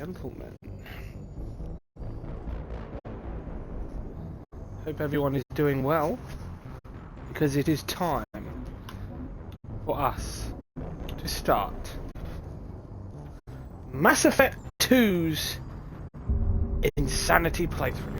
gentlemen. Hope everyone is doing well, because it is time for us to start Mass Effect 2's Insanity playthrough.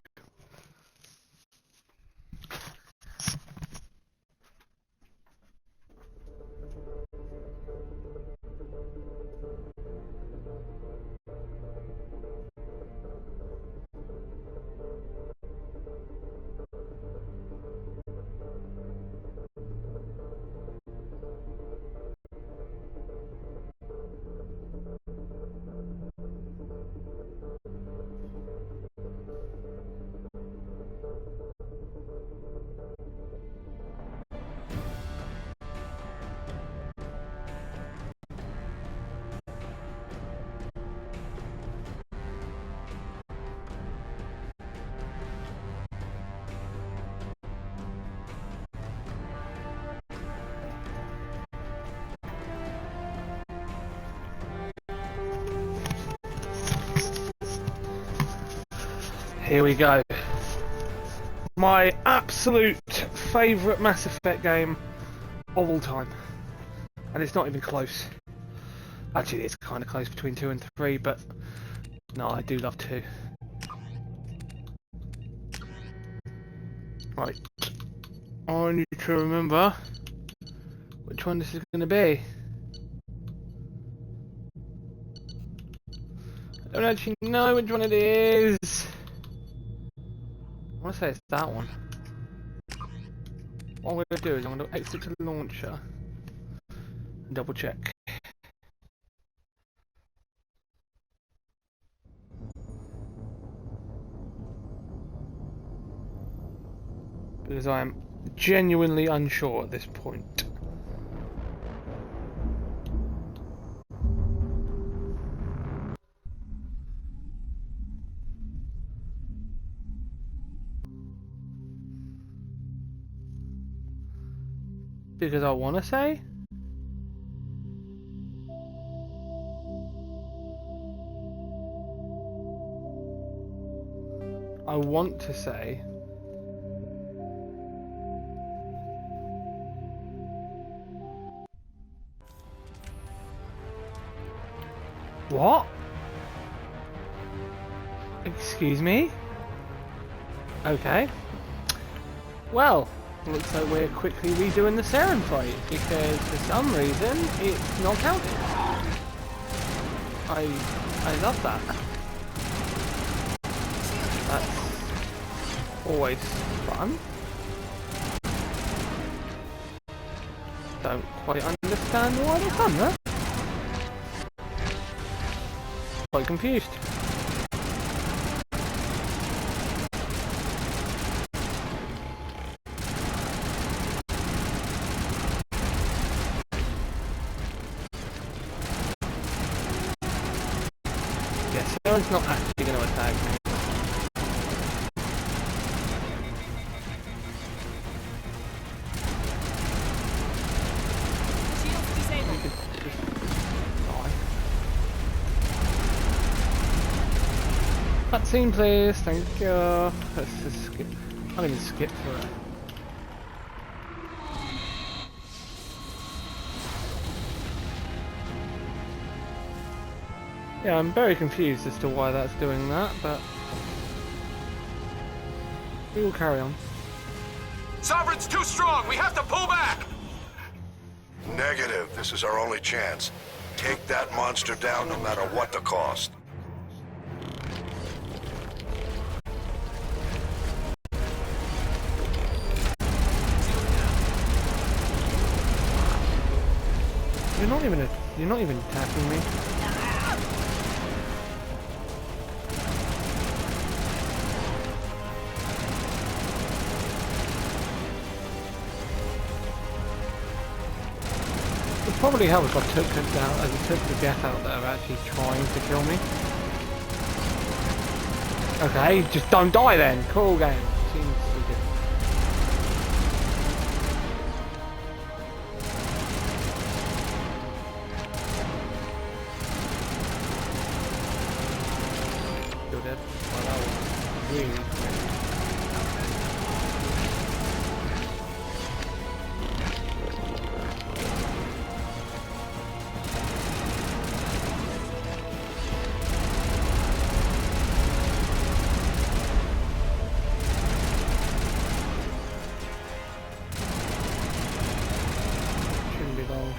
Here we go. My absolute favourite Mass Effect game of all time. And it's not even close. Actually, it's kind of close between 2 and 3, but no, I do love 2. Right. I need to remember which one this is going to be. I don't actually know which one it is. I want to say it's that one. What I'm going to do is I'm going to exit to the launcher and double check. Because I am genuinely unsure at this point. Because I want to say what? Excuse me? Okay. Well, looks like we're quickly redoing the Saren fight, because for some reason it's not counting. I love that. That's always fun. Don't quite understand why they've done that. Quite confused. Saren's not actually going to attack me. Shields disabled. Cutscene, please. Thank you. Let's just skip. I'm going to skip for it. Yeah, I'm very confused as to why that's doing that, but we will carry on. Sovereign's too strong! We have to pull back! Negative. This is our only chance. Take that monster down no matter what the cost. You're not even attacking me. It probably helps if I took it down, as I took the death out that are actually trying to kill me. Okay, just don't die then. Cool game. Seems to be good.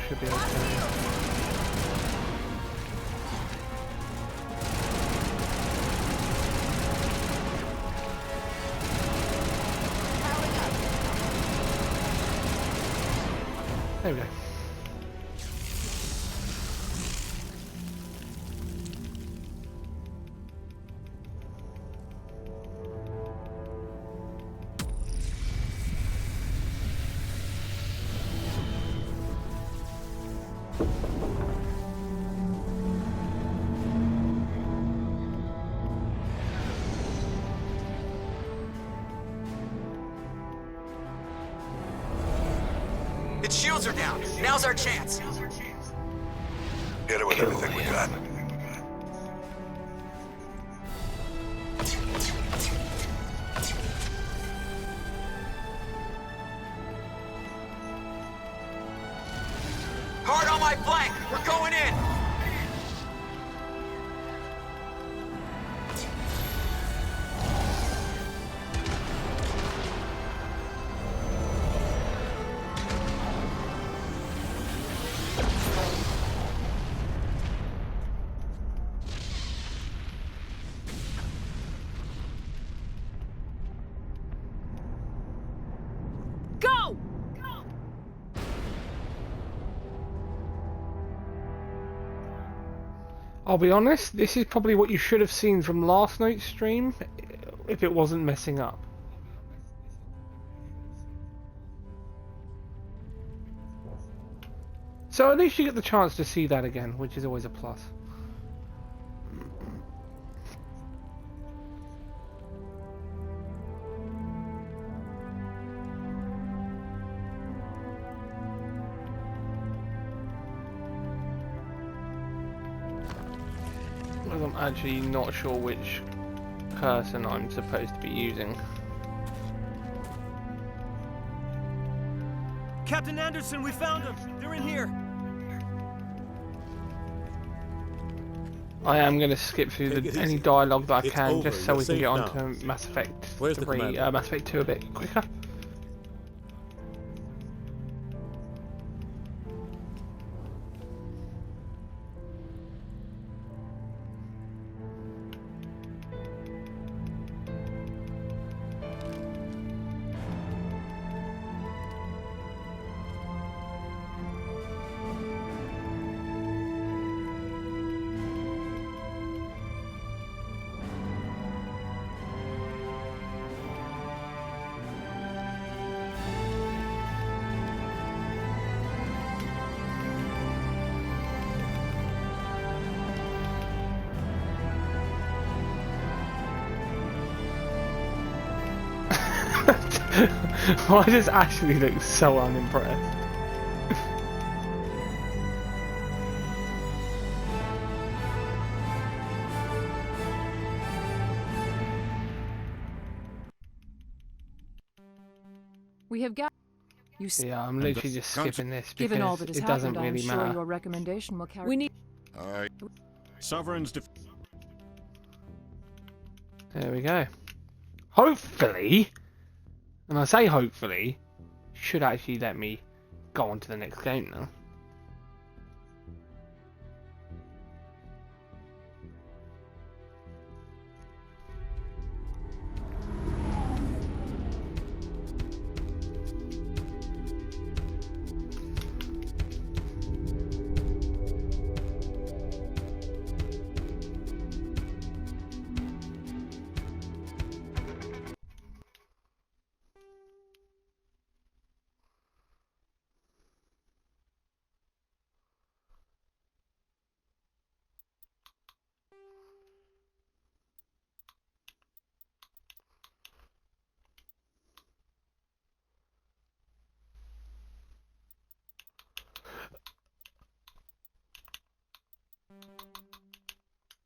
should be okay. There we go. Its shields are down. Now's our chance. Hit it with everything we got. Hard on my flank. We're going in. Go! I'll be honest, this is probably what you should have seen from last night's stream if it wasn't messing up. So at least you get the chance to see that again, which is always a plus. I'm actually not sure which person I'm supposed to be using. Captain Anderson, we found them! They're in here! I am going to skip through any dialogue that I can over. just so You're we can get safe on to Mass Effect Where's the 3, commander? Mass Effect 2 a bit quicker. Why does Ashley look so unimpressed? We have got you. Yeah, I'm literally just skipping this Given all because that has it doesn't happened, really I'm sure matter. your recommendation will carry. We need. Alright. Sovereign's There we go. Hopefully, and I say hopefully, should actually let me go on to the next game now.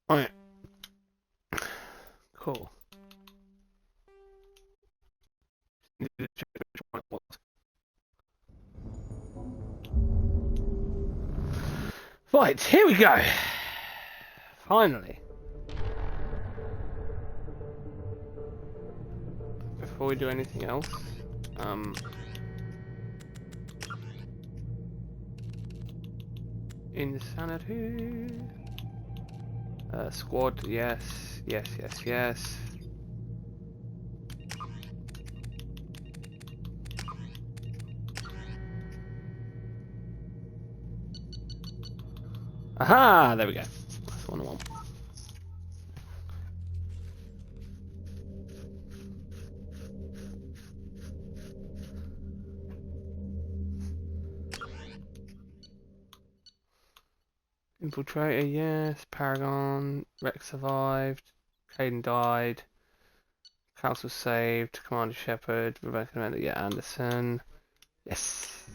Right. Cool. Right, here we go. Finally. Before we do anything else, Insanity. Squad, yes, yes, yes, yes. Aha! There we go. That's the one I want. Infiltrator, yes. Paragon. Rex survived. Caden died. Klaus was saved. Commander Shepard. Rebecca Amanda, yeah, Anderson. Yes.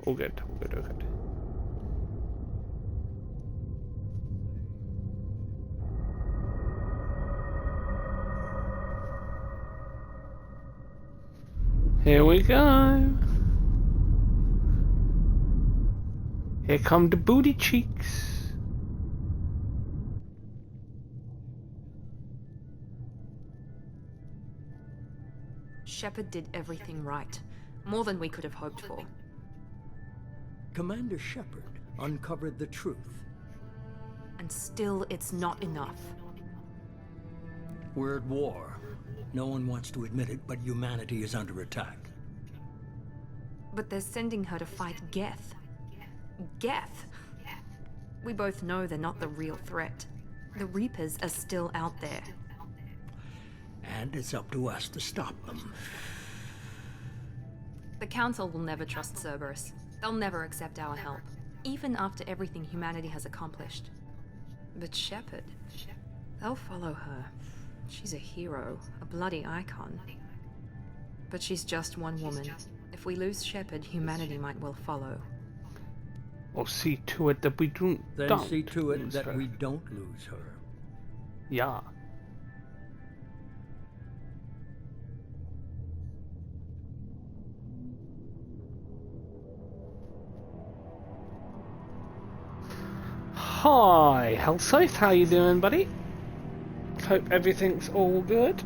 All good, all good, all good. Here we go. Here come the booty cheeks. Shepard did everything right. More than we could have hoped for. Commander Shepard uncovered the truth. And still, it's not enough. We're at war. No one wants to admit it, but humanity is under attack. But they're sending her to fight Geth. Geth! We both know they're not the real threat. The Reapers are still out there. And it's up to us to stop them. The Council will never trust Cerberus. They'll never accept our help, even after everything humanity has accomplished. But Shepard, they'll follow her. She's a hero, a bloody icon. But she's just one woman. If we lose Shepard, humanity might well follow. Or see to it that we don't. Then see to it lose that her. we don't lose her. Yeah. Hi, Hellscythe, how you doing, buddy? Hope everything's all good.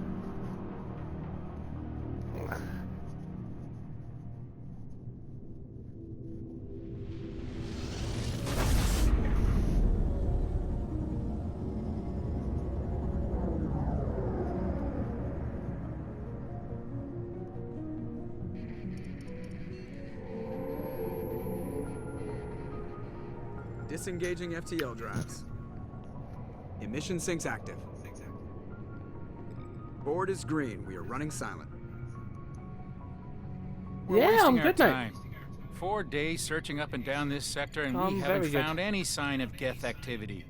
Disengaging FTL drives. Emission sinks active. Board is green. We are running silent. We're Yeah, wasting I'm our good, mate. time. 4 days searching up and down this sector, and I'm we very haven't good. found any sign of Geth activity.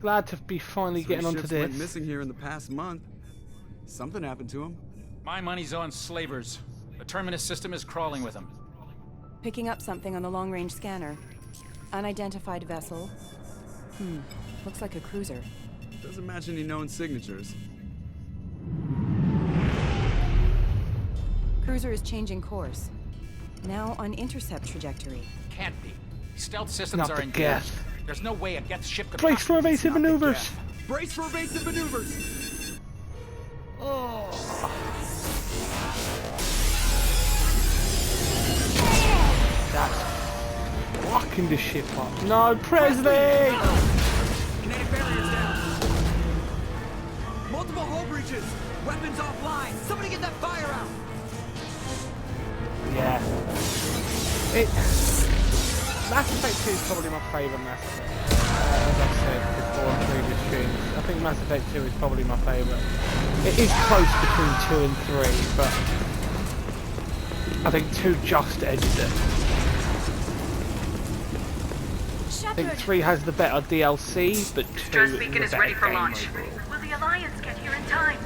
Glad to be finally getting onto ships this. went missing here in the past month. Something happened to them. My money's on slavers. The Terminus system is crawling with them. Picking up something on the long-range scanner. Unidentified vessel. Looks like a cruiser. Doesn't match any known signatures. Cruiser is changing course. Now on intercept trajectory. Can't be. Stealth systems Not are the engaged. Geth. There's no way a Geth ship could Brace for evasive Not the maneuvers. Geth. Brace for evasive maneuvers! That's fucking the ship up. No, Presley! Kinetic barriers down. Multiple hull breaches. Weapons offline. Somebody get that fire out. Yeah. Mass Effect 2 is probably my favourite Mass Effect. As I've said before in previous streams, I think Mass Effect 2 is probably my favourite. It is close between 2 and 3, but I think 2 just edged it. I think 3 has the better DLC, but 2 Stress is beacon the is better ready for game launch. overall. Will the Alliance get here in time?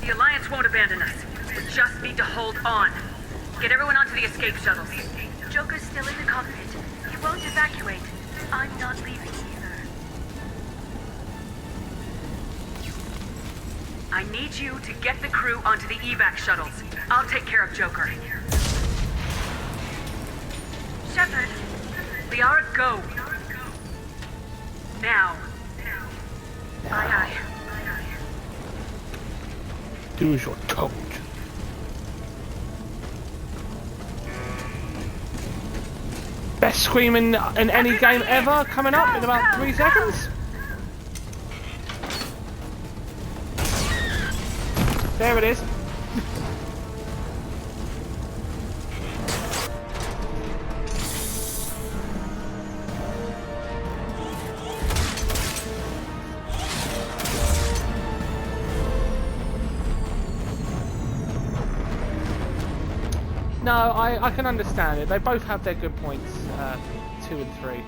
The Alliance won't abandon us. We just need to hold on. Get everyone onto the escape shuttles. Joker's still in the cockpit. He won't evacuate. I'm not leaving either. I need you to get the crew onto the evac shuttles. I'll take care of Joker. Shepard. Liara, go. Now. Aye, aye. Do as you're told. best screaming in any game ever coming up in about 3 seconds. There it is. No, I can understand it. They both have their good points, 2 and 3.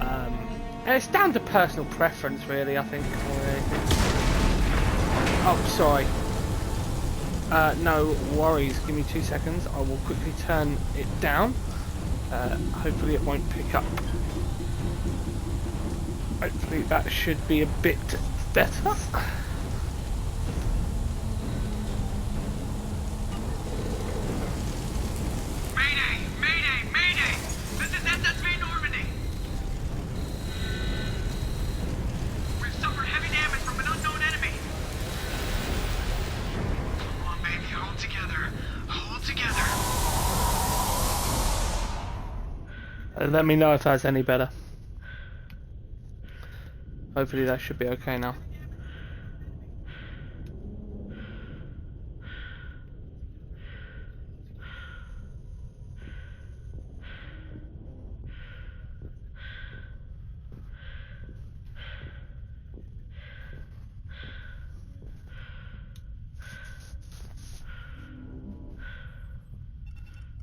And it's down to personal preference, really, I think. Oh, sorry. No worries. Give me 2 seconds. I will quickly turn it down. Hopefully it won't pick up. Hopefully that should be a bit better. Let me know if that's any better. Hopefully that should be okay now.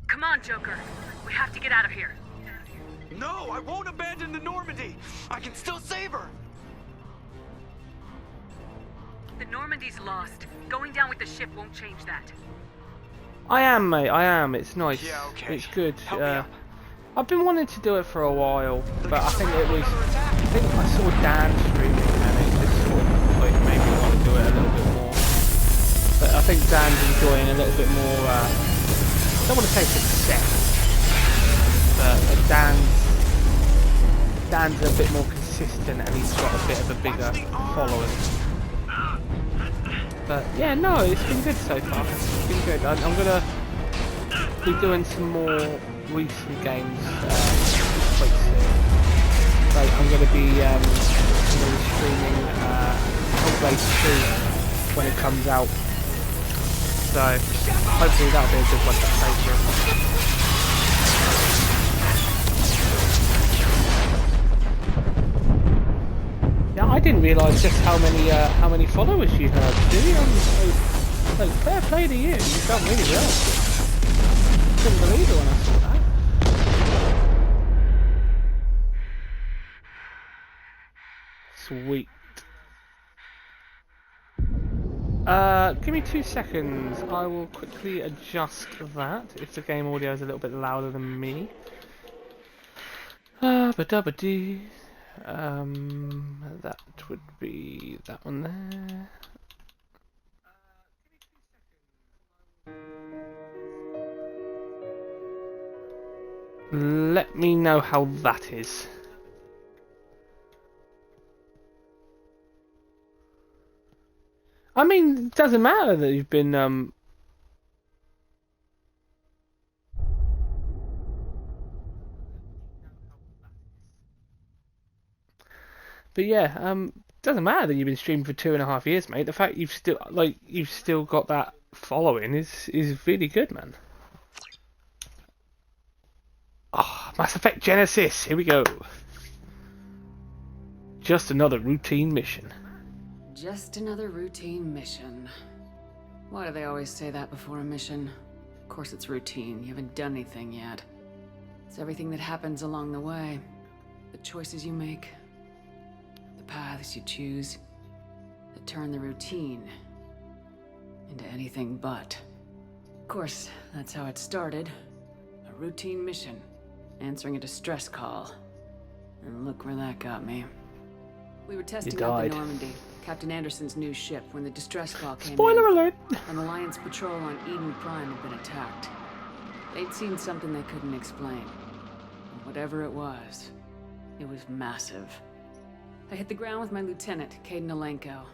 Come on, Joker. We have to get out of here. No, I won't abandon the Normandy. I can still save her. The Normandy's lost. Going down with the ship won't change that. I am, mate. I am. It's nice. Yeah, okay. It's good. Help me up. I've been wanting to do it for a while, but I think it was. I think I saw Dan streaming, and it just sort of like made me want to do it a little bit more. But I think Dan's enjoying a little bit more. I don't want to say success, but Dan's a bit more consistent, and he's got a bit of a bigger following. But yeah, no, it's been good so far. It's been good. I'm gonna be doing some more recent games quite soon. Like I'm gonna be streaming Hellblade 2 when it comes out. So hopefully that'll be a good one to play through. Yeah, I didn't realise just how many followers you had. Did you? Like, fair play to you. You've done really well. Couldn't believe it when I saw that. Sweet. Give me 2 seconds. I will quickly adjust that if the game audio is a little bit louder than me. Ba-da-ba-dee. That would be that one there. Let me know how that is. I mean, it doesn't matter that you've been but yeah, doesn't matter that you've been streaming for 2.5 years, mate. The fact you've still got that following is really good, man. Ah, Mass Effect Genesis, here we go. Just another routine mission. Just another routine mission. Why do they always say that before a mission? Of course it's routine. You haven't done anything yet. It's everything that happens along the way. The choices you make. The paths you choose. That turn the routine into anything but. Of course, that's how it started. A routine mission. Answering a distress call. And look where that got me. We were testing out the Normandy, Captain Anderson's new ship, when the distress call came in. Spoiler alert! An Alliance patrol on Eden Prime had been attacked. They'd seen something they couldn't explain. And whatever it was massive. I hit the ground with my lieutenant, Kaidan Alenko.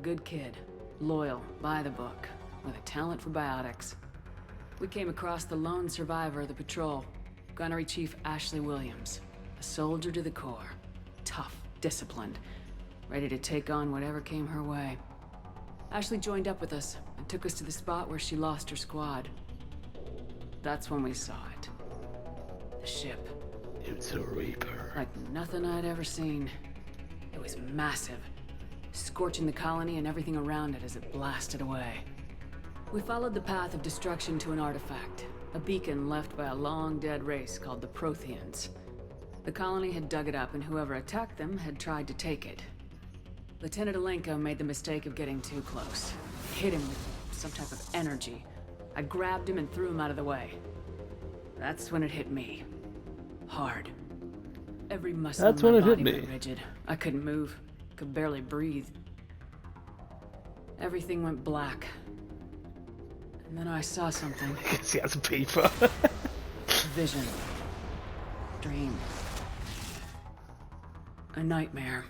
Good kid, loyal, by the book, with a talent for biotics. We came across the lone survivor of the patrol. Gunnery Chief Ashley Williams. A soldier to the core. Tough, disciplined, ready to take on whatever came her way. Ashley joined up with us and took us to the spot where she lost her squad. That's when we saw it. The ship. It's a Reaper. Like nothing I'd ever seen. It was massive, scorching the colony and everything around it as it blasted away. We followed the path of destruction to an artifact, a beacon left by a long-dead race called the Protheans. The colony had dug it up, and whoever attacked them had tried to take it. Lieutenant Alenko made the mistake of getting too close. Hit him with some type of energy. I grabbed him and threw him out of the way. That's when it hit me. Hard. Every muscle in my body went rigid. I couldn't move. Could barely breathe. Everything went black. And then I saw something. You can see as a peeper. Vision. Dream. A nightmare.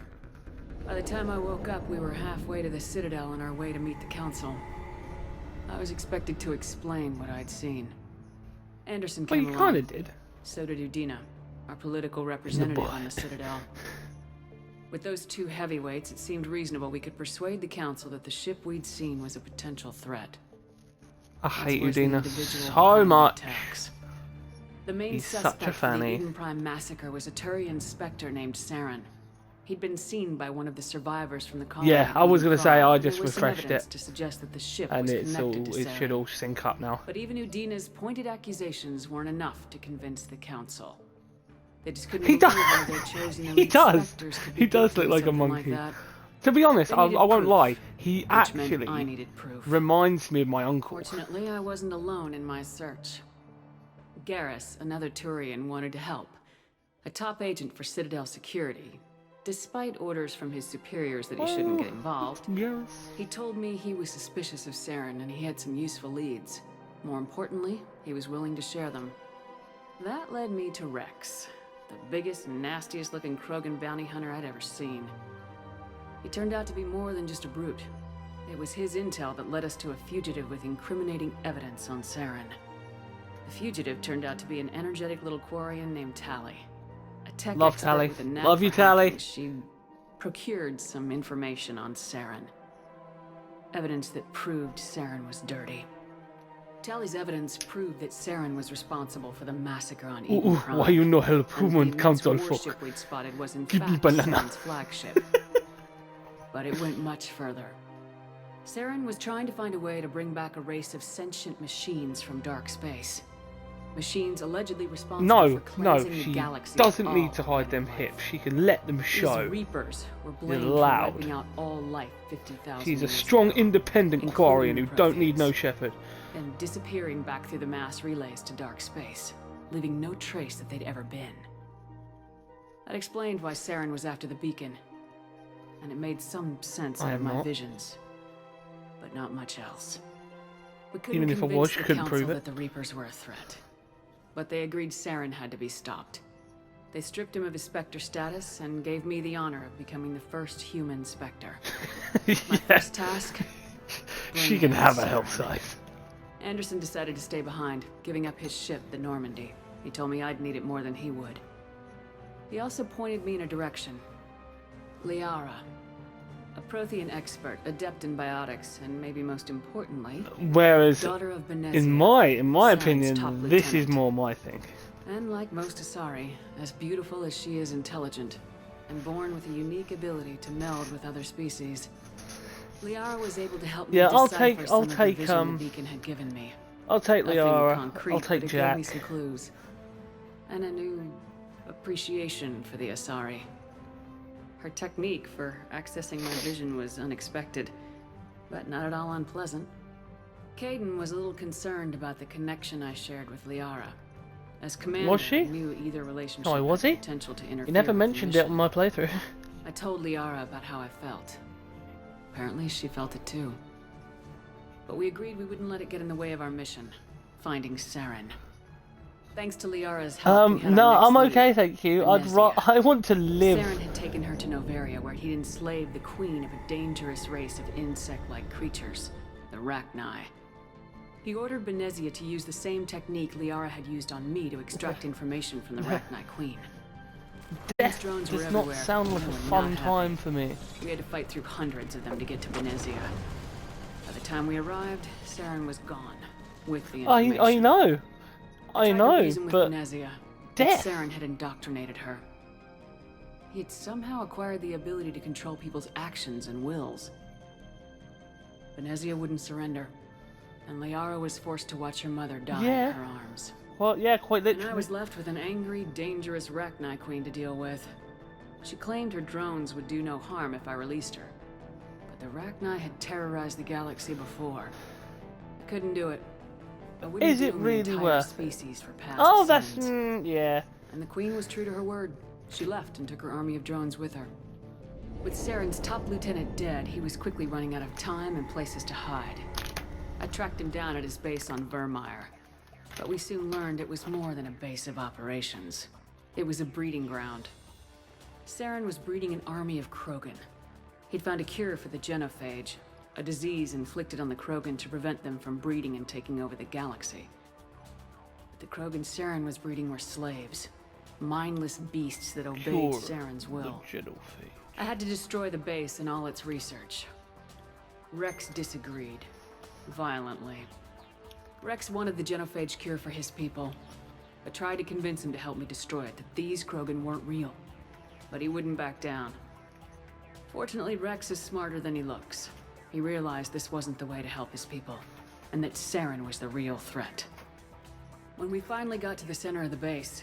By the time I woke up, we were halfway to the Citadel on our way to meet the Council. I was expected to explain what I'd seen. Anderson came along. Well, you kind of did. So did Udina, our political representative on the Citadel. With those two heavyweights, it seemed reasonable we could persuade the Council that the ship we'd seen was a potential threat. I hate Udina so much. The main He's suspect such a for the fanny. Eden Prime massacre was a Turian Spectre named Saren. He'd been seen by one of the survivors from the colony. Yeah, I was gonna say I just There was some refreshed evidence it, to suggest that the ship and was it's all connected to it should Saren. all sync up now. But even Udina's pointed accusations weren't enough to convince the Council. They just couldn't He does. believe why their chosen He elite does. specters could be He does guilty look of like a something monkey. that. To be honest, They I needed won't proof, lie. He which meant actually I needed proof. reminds me of my uncle. Fortunately, I wasn't alone in my search. Garrus, another Turian, wanted to help. A top agent for Citadel Security. Despite orders from his superiors that he shouldn't get involved, Yes. he told me he was suspicious of Saren and he had some useful leads. More importantly, he was willing to share them. That led me to Rex, the biggest, nastiest looking Krogan bounty hunter I'd ever seen. He turned out to be more than just a brute. It was his intel that led us to a fugitive with incriminating evidence on Saren. The fugitive turned out to be an energetic little Quarian named Tali. A tech Love expert Tali. with a knack Love you, for Tali. hacking. She procured some information on Saren. Evidence that proved Saren was dirty. Tali's evidence proved that Saren was responsible for the massacre on Eden Prime. Why you no help And human the council immense for? warship we'd spotted was in Give me fact banana. Saren's flagship. But it went much further. Saren was trying to find a way to bring back a race of sentient machines from dark space. Machines allegedly responsible No, for no, cleansing the she galaxy doesn't of need all to hide them organic life. hips. She can let them These show. Reapers were You're blamed for loud. wiping out all life 50,000 She's a years strong, ago, independent including Quarian who the don't need no Protheans, shepherd. and disappearing back through the mass relays to dark space, leaving no trace that they'd ever been. That explained why Saren was after the beacon, and it made some sense I out of am my not. visions, but not much else. We couldn't Even if I convince was, the you couldn't council prove it. that the Reapers were a threat, but they agreed Saren had to be stopped. They stripped him of his Spectre status and gave me the honor of becoming the first human Spectre. My Yeah. first task? She bring can down have a Saren. help size. Anderson decided to stay behind, giving up his ship, the Normandy. He told me I'd need it more than he would. He also pointed me in a direction. Liara, a Prothean expert, adept in biotics, and maybe most importantly, Whereas, daughter of Benezia, in my Saren's opinion, top this is lieutenant. more my thing. And like most Asari, as beautiful as she is intelligent, and born with a unique ability to meld with other species. Liara was able to help me Yeah, I'll decipher take- some I'll of the take, vision the beacon had given me. I'll take Nothing Liara. concrete, I'll take but it gave me Jack. some clues. And a new appreciation for the Asari. Her technique for accessing my vision was unexpected, but not at all unpleasant. Caden was a little concerned about the connection I shared with Liara. As commander, Was she? I knew either relationship Oh, was had he? potential to interfere You never with the mentioned it mission. on my playthrough. I told Liara about how I felt. Apparently, she felt it too. But we agreed we wouldn't let it get in the way of our mission, finding Saren. Thanks to Liara's help, we had No, our next I'm lead, okay, thank you. Benezia. I want to live. Saren had taken her to Noveria, where he'd enslaved the queen of a dangerous race of insect-like creatures, the Rachni. He ordered Benezia to use the same technique Liara had used on me to extract information from the Rachni Queen. Death drones were does not everywhere. sound like They a were fun not time happy. for me. We had to fight through hundreds of them to get to Benezia. By the time we arrived, Saren was gone, with the information. I know. I tried to know, reason with but Benezia, death. but Saren had indoctrinated her. He had somehow acquired the ability to control people's actions and wills. Benezia wouldn't surrender, and Liara was forced to watch her mother die Yeah. in her arms. Well, yeah, quite And I literally. was left with an angry, dangerous Rachni Queen to deal with. She claimed her drones would do no harm if I released her. But the Rachni had terrorized the galaxy before. I couldn't do it. I wouldn't Is it doom an really entire worth it? species for past Oh, that's sins. yeah. And the Queen was true to her word. She left and took her army of drones with her. With Saren's top lieutenant dead, he was quickly running out of time and places to hide. I tracked him down at his base on Vermeer. But we soon learned it was more than a base of operations. It was a breeding ground. Saren was breeding an army of Krogan. He'd found a cure for the genophage, a disease inflicted on the Krogan to prevent them from breeding and taking over the galaxy. But the Krogan Saren was breeding were slaves, mindless beasts that obeyed Cure Saren's will. the genophage. I had to destroy the base and all its research. Rex disagreed, violently. Rex wanted the genophage cure for his people. I tried to convince him to help me destroy it, that these Krogan weren't real. But he wouldn't back down. Fortunately, Rex is smarter than he looks. He realized this wasn't the way to help his people, and that Saren was the real threat. When we finally got to the center of the base,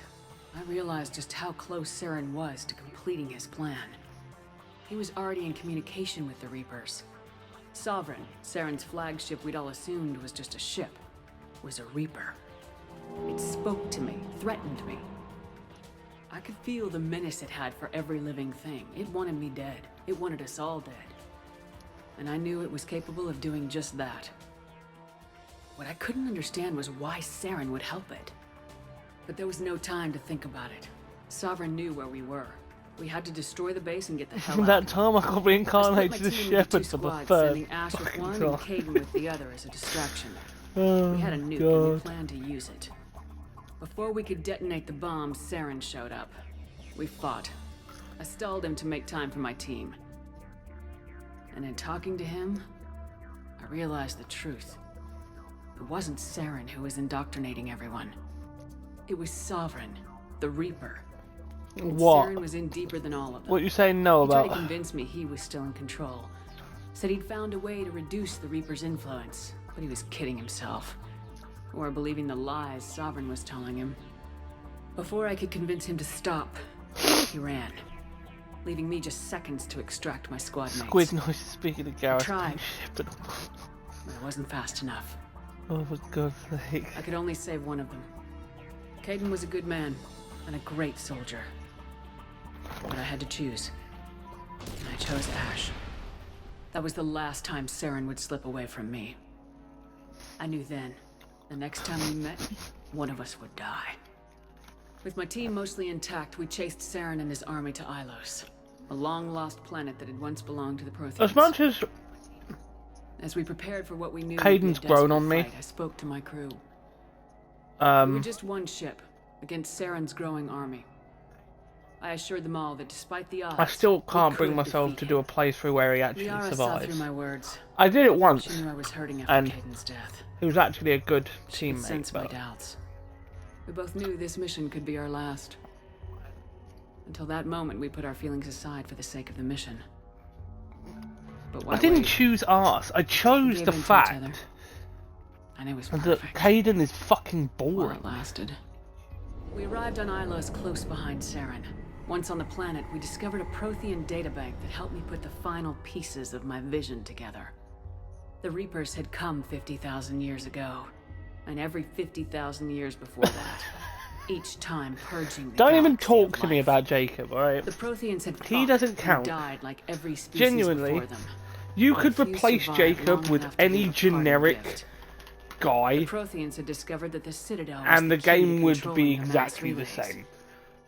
I realized just how close Saren was to completing his plan. He was already in communication with the Reapers. Sovereign, Saren's flagship we'd all assumed was just a ship, was a Reaper. It spoke to me, threatened me. I could feel the menace it had for every living thing. It wanted me dead. It wanted us all dead. And I knew it was capable of doing just that. What I couldn't understand was why Saren would help it. But there was no time to think about it. Sovereign knew where we were. We had to destroy the base and get the hell out. That time I got I split reincarnated my as a team into shepherd two for the squads, first sending Ash with one fucking and time. Caden with the other as a distraction. Oh, We had a nuke and we God. planned to use it. Before we could detonate the bomb, Saren showed up. We fought. I stalled him to make time for my team. And in talking to him, I realized the truth. It wasn't Saren who was indoctrinating everyone. It was Sovereign, the Reaper. And What? Saren was in deeper than all of them. What you saying no He tried to about? convince me he was still in control. Said he'd found a way to reduce the Reaper's influence, but he was kidding himself. Or believing the lies Sovereign was telling him. Before I could convince him to stop, he ran, leaving me just seconds to extract my squad mates. Squid noise speaking of Gareth. tried. Shepherd. But I wasn't fast enough. Oh, for God's sake. I could only save one of them. Caden was a good man, and a great soldier. But I had to choose. And I chose Ash. That was the last time Saren would slip away from me. I knew then, the next time we met, one of us would die. With my team mostly intact, we chased Saren and his army to Ilos, a long-lost planet that had once belonged to the Protheans. As much as As we prepared for what we knew Caden's would be a grown desperate on me. fight, I spoke to my crew. We were um, just one ship against Saren's growing army. I assured them all that despite the odds, I still we can't bring could myself defeat to do a him. playthrough where he actually Liara saw survives. through my words. I did it once, She knew I was hurting after and Caden's death. he was actually a good She could teammate. sense my But doubts. We both knew this mission could be our last. Until that moment, we put our feelings aside for the sake of the mission. But why I didn't wait? choose us. I We chose gave the in to each fact other. And it was that perfect. Caden is fucking While boring. it lasted. We arrived on Ilos close behind Saren. Once on the planet, we discovered a Prothean databank that helped me put the final pieces of my vision together. The Reapers had come 50,000 years ago, and every 50,000 years before that. Each time purging the Don't even galaxy talk of to me life. about Jacob, alright? The Protheans had He fought doesn't and count. died like every species Genuinely, before them. You But could few replace survived Jacob long with enough to any give a parting generic gift. guy, The Protheans had discovered that the Citadel was and the key to game would controlling be the mass exactly the relays. same.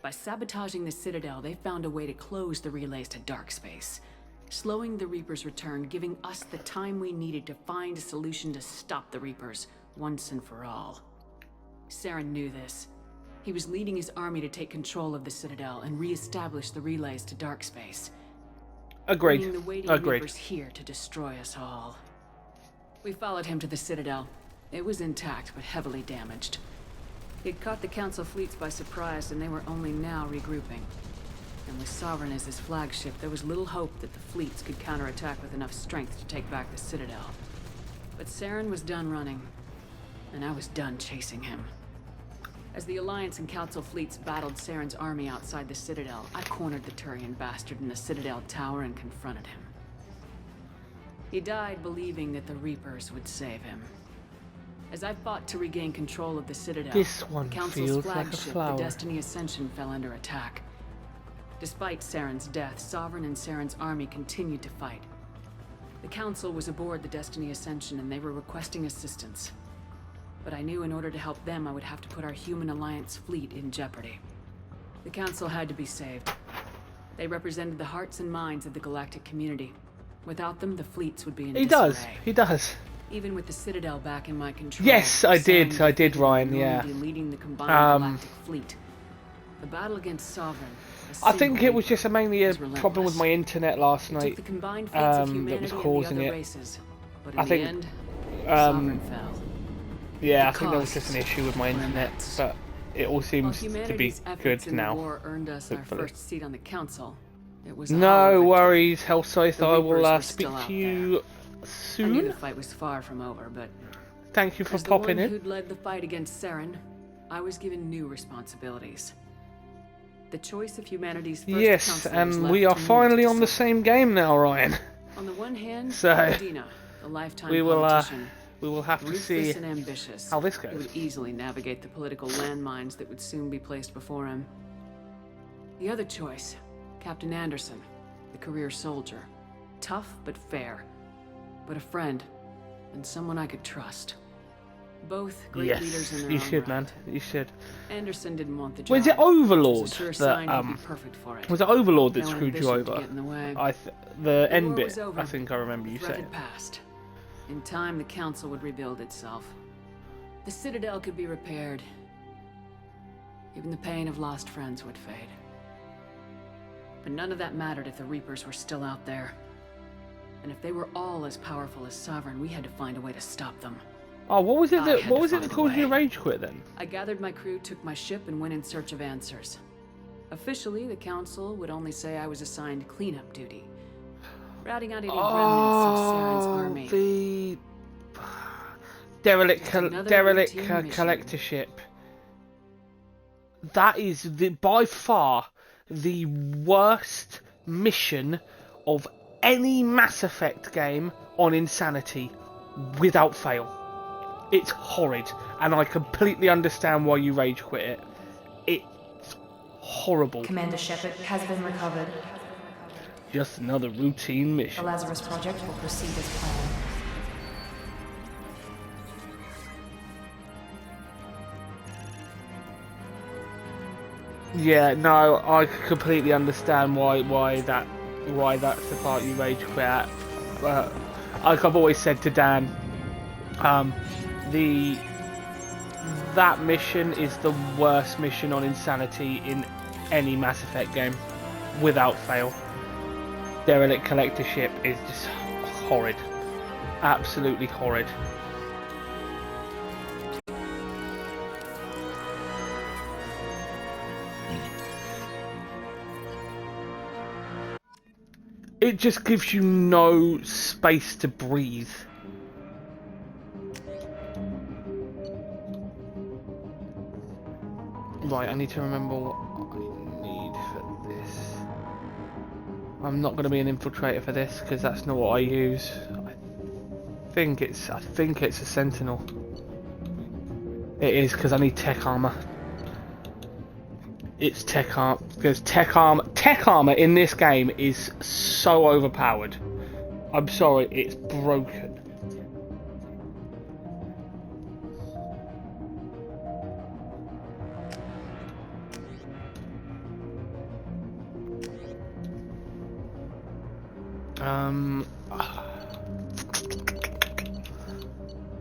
By sabotaging the Citadel, they found a way to close the relays to dark space, slowing the Reapers' return, giving us the time we needed to find a solution to stop the Reapers, once and for all. Saren knew this. He was leading his army to take control of the Citadel and re-establish the relays to Darkspace. Agreed. Bringing the waiting Agreed. Reapers here to destroy us all. We followed him to the Citadel. It was intact, but heavily damaged. He'd caught the Council fleets by surprise, and they were only now regrouping. And with Sovereign as his flagship, there was little hope that the fleets could counterattack with enough strength to take back the Citadel. But Saren was done running, and I was done chasing him. As the Alliance and Council fleets battled Saren's army outside the Citadel, I cornered the Turian bastard in the Citadel tower and confronted him. He died believing that the Reapers would save him. As I fought to regain control of the Citadel, This one the Council's feels like a flagship, flower. the Destiny Ascension, fell under attack. Despite Saren's death, Sovereign and Saren's army continued to fight. The Council was aboard the Destiny Ascension and they were requesting assistance. But I knew in order to help them, I would have to put our human Alliance fleet in jeopardy. The Council had to be saved. They represented the hearts and minds of the galactic community. Without them, the fleets would be in disarray. He does. Even with the Citadel back in my control. Yes, I did, Saren Ryan, defeated yeah. Normandy, leading the combined galactic fleet. The battle against Sovereign. I think it was just mainly a was problem with my internet last It took night the combined fleets of that humanity was and the causing other it. races. But in I the think, end, Sovereign fell. Yeah, I The think there was just an costs issue with my were internet, immense. but it all While seems to be humanity's good efforts in the now. war earned us our hopefully. first seat on the Council, it was a hollow No victory. worries, Hellscythe. The I will Reapers were speak still to out you I knew soon. the fight was far from over, but Thank you for as the popping one in. who'd led the fight against Saren, I was given new responsibilities. The choice of humanity's first Yes, councillor was and left we are to me to finally on the decide. same game now, Ryan. On the one hand, So, Medina, the lifetime we will politician, have to see ruthless and ambitious, how this he goes. would easily navigate the political landmines that would soon be placed before him. The other choice, Captain Anderson, the career soldier, tough but fair, but a friend and someone I could trust. Both great leaders in Yes, their you own should, right. man. You should. Anderson didn't want the job. Was it Overlord which was a sure that sign he'd be perfect for it. was it Overlord that No screwed you ambition to over? get in the way. The end war bit. was over. I think I remember you The threat saying. had passed. In time, the Council would rebuild itself. The Citadel could be repaired. Even the pain of lost friends would fade. But none of that mattered if the Reapers were still out there. And if they were all as powerful as Sovereign, we had to find a way to stop them. Oh, what was it I that had what to was it find that a caused you to way. rage quit then? I gathered my crew, took my ship, and went in search of answers. Officially, the Council would only say I was assigned cleanup duty, routing out any remnants of Saren's army. The derelict Just another routine mission. collectorship. That is by far the worst mission of any Mass Effect game on Insanity, without fail. It's horrid, and I completely understand why you rage quit it. It's horrible. Commander Shepard has been recovered. Just another routine The mission. Lazarus Project will proceed as planned. Yeah, no, I completely understand why that's the part you rage quit at. But like I've always said to Dan, that mission is the worst mission on Insanity in any Mass Effect game, without fail. Derelict Collectorship is just horrid, absolutely horrid. It just gives you no space to breathe. Right, I need to remember what I need for this. I'm not going to be an infiltrator for this because that's not what I use. I think it's a Sentinel. It is because I need tech armor. It's tech armor because tech armor in this game is so overpowered. I'm sorry, it's broken.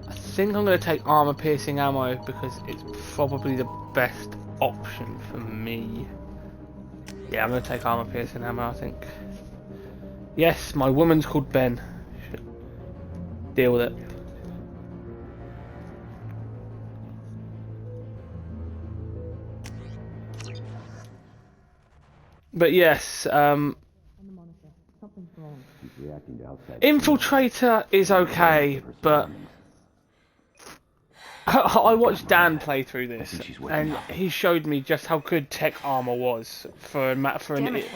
I think I'm going to take armor-piercing ammo because it's probably the best option for me. Yeah, I'm going to take armor-piercing ammo, I think. Yes, my woman's called Ben. Deal with it. But yes, Infiltrator is okay, but I watched Dan play through this, and he showed me just how good tech armor was for an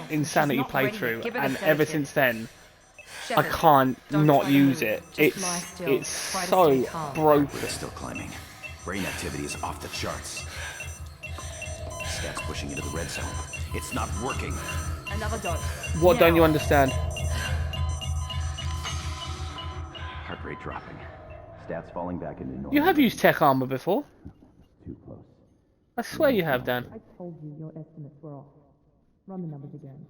insanity playthrough, and ever since then, I can't not use it. It's so broken. They're still climbing. Brain activity is off the charts. Stats pushing into the red zone. It's not working. Another dose. What don't you understand? Heart rate dropping. Stats falling back into normal. You have used tech armor before. Too close. I swear you have, Dan. I told you your estimates were off. Run the numbers again.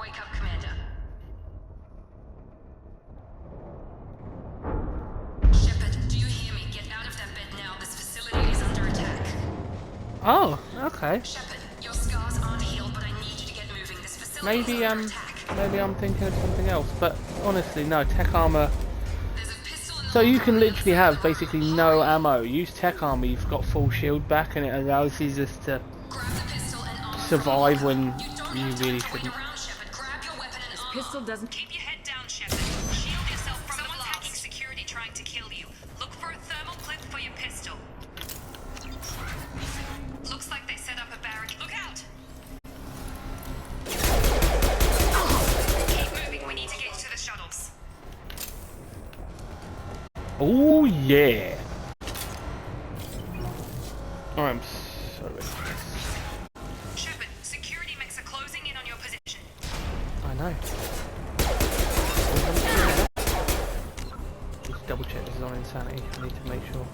Wake up, Commander. Shepard, do you hear me? Get out of that bed now. This facility is under attack. Oh, okay. Shepard, your scars aren't healed, but I need you to get moving. This facility is Maybe under attack. maybe I'm thinking of something else, but honestly, no, tech armor. So you can literally have basically no ammo. Use tech armor, you've got full shield back, and it allows you just to survive when you really shouldn't. This pistol doesn't. Keep your head down, Shepard. Shield yourself from the blast. Hacking security trying to kill you. Look for a thermal clip for your pistol. Looks like they set up a barricade. Look out! Keep moving. We need to get to the shuttles. Oh yeah. Oh, I'm sorry. Shepard, security mechs are closing in on your position. I know. Just double check this is on insanity. I need to make sure.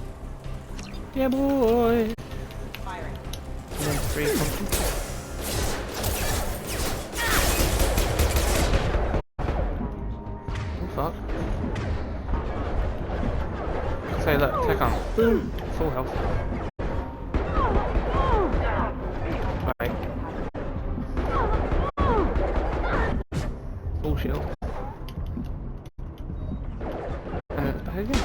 Yeah, boy. Firing. And then 3 constant. Oh fuck. Say look, tech armor. Boom. Full health. Right. Full shield. And then back again.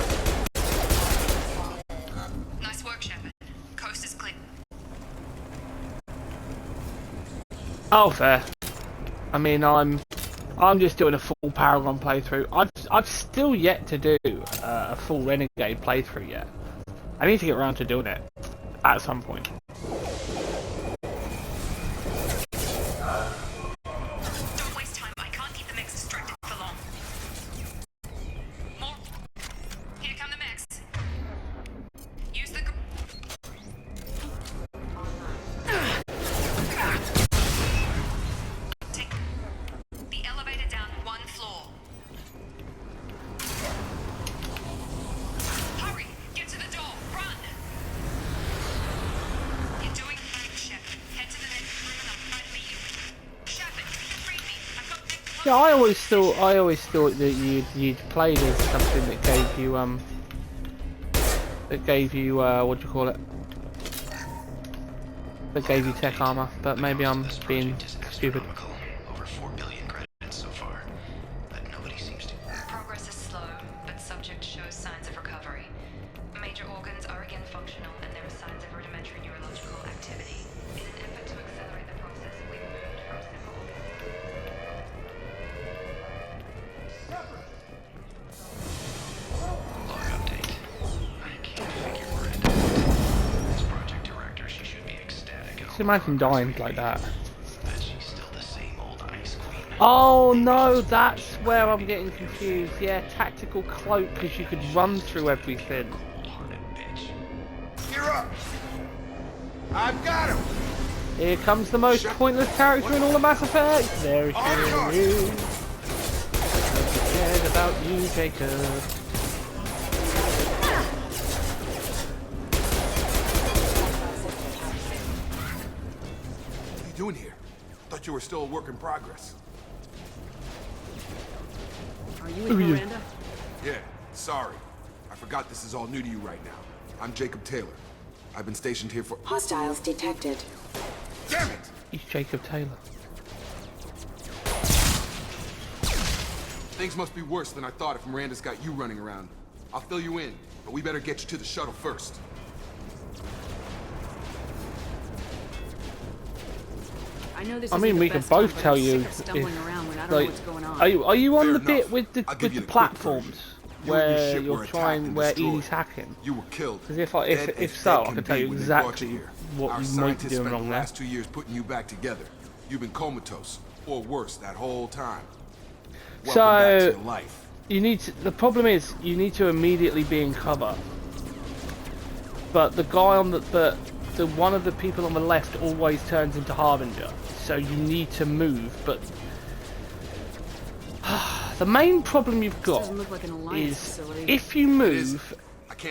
Nice work, Shepard. Coast is clear. Oh, fair. I mean, I'm just doing a full Paragon playthrough. I've still yet to do a full Renegade playthrough yet. I need to get around to doing it at some point. Don't waste time. I can't keep the mechs distracted for long. More. Here come the mechs. Use the. Take the elevator down 1 floor. Hurry! Get to the door! Run! You're doing fine, Shepard. Head to the next room and I'll try to meet you. Shepard, read me. I've got big clothes. Yeah, I always thought that you'd played as something that gave you what do you call it? That gave you tech armor, but maybe I'm being stupid. Over 4 billion credits so far, but nobody seems to. Progress is slow, but subject shows signs of recovery. Major organs are again functional, and there are signs of rudimentary neurological activity. In an effort to accelerate the process, we've moved from simple Log update. I can't figure where it. This project director, she should be ecstatic. Just imagine dying like that. But she's still the same old ice queen. Oh no, that's where I'm getting confused. Yeah, tactical cloak, because you could run through everything. You're up. I've got him. Here comes the most pointless character in all of Mass Effect. There she is. Nobody cares about you, Jacob. doing here? Thought you were still a work in progress. Are you with Miranda? Yeah, sorry. I forgot this is all new to you right now. I'm Jacob Taylor. I've been stationed here for— Hostiles detected. Damn it! He's Jacob Taylor. Things must be worse than I thought if Miranda's got you running around. I'll fill you in, but we better get you to the shuttle first. I mean, we can both tell you if, like, are you on the bit with the platforms where you're trying, where Edie's hacking? You were killed. Because if so, I can tell you exactly what you might be doing wrong there. Last 2 years putting you back together. You've been comatose, or worse, that whole time. Welcome back to your life. You need to, the problem is you need to immediately be in cover. But the guy on the one of the people on the left always turns into Harbinger, so you need to move. But the main problem you've got is if you move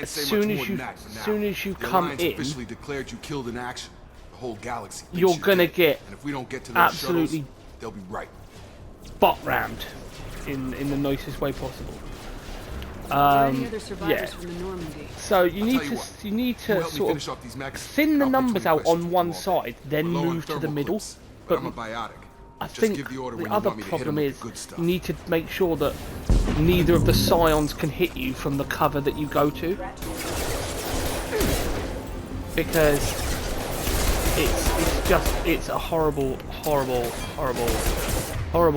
as soon as you come in, officially declared you killed in action. The whole galaxy you're gonna get and if we don't get to those absolutely shuttles, they'll be right. butt rammed in the nicest way possible. Yeah. So you need to sort of thin the numbers out on one side, then move to the middle. But I think the other problem is you need to make sure that neither of the scions can hit you from the cover that you go to, because it's a horrible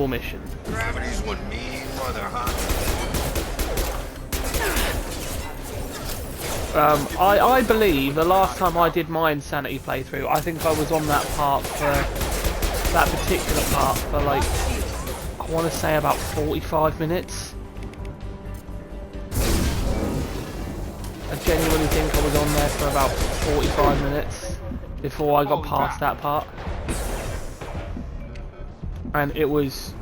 mission. Gravity's one mean mother, huh? I believe the last time I did my Insanity playthrough, I think I was on that part for that particular part for like, I want to say about 45 minutes. I genuinely think I was on there for about 45 minutes before I got past that part. And it was,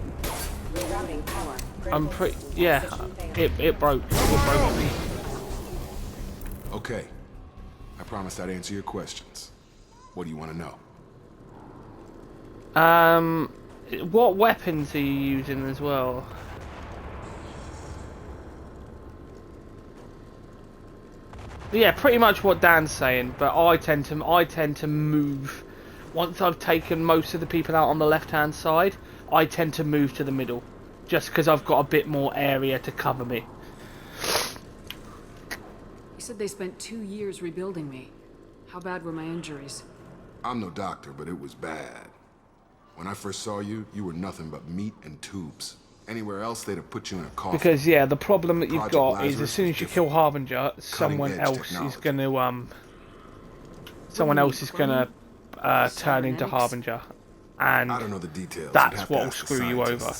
I'm pretty, yeah, it broke me. Okay. I promised I'd answer your questions. What do you want to know? What weapons are you using as well? Yeah, pretty much what Dan's saying, but I tend to move. Once I've taken most of the people out on the left-hand side, I tend to move to the middle, just because I've got a bit more area to cover me. You said they spent 2 years rebuilding me. How bad were my injuries? I'm no doctor, but it was bad. When I first saw you, you were nothing but meat and tubes. Anywhere else, they'd have put you in a coffin. Because yeah, the problem that you've got is as soon as you kill Harbinger, someone else is going to turn into Harbinger, and I don't know the details. That's what will screw you over.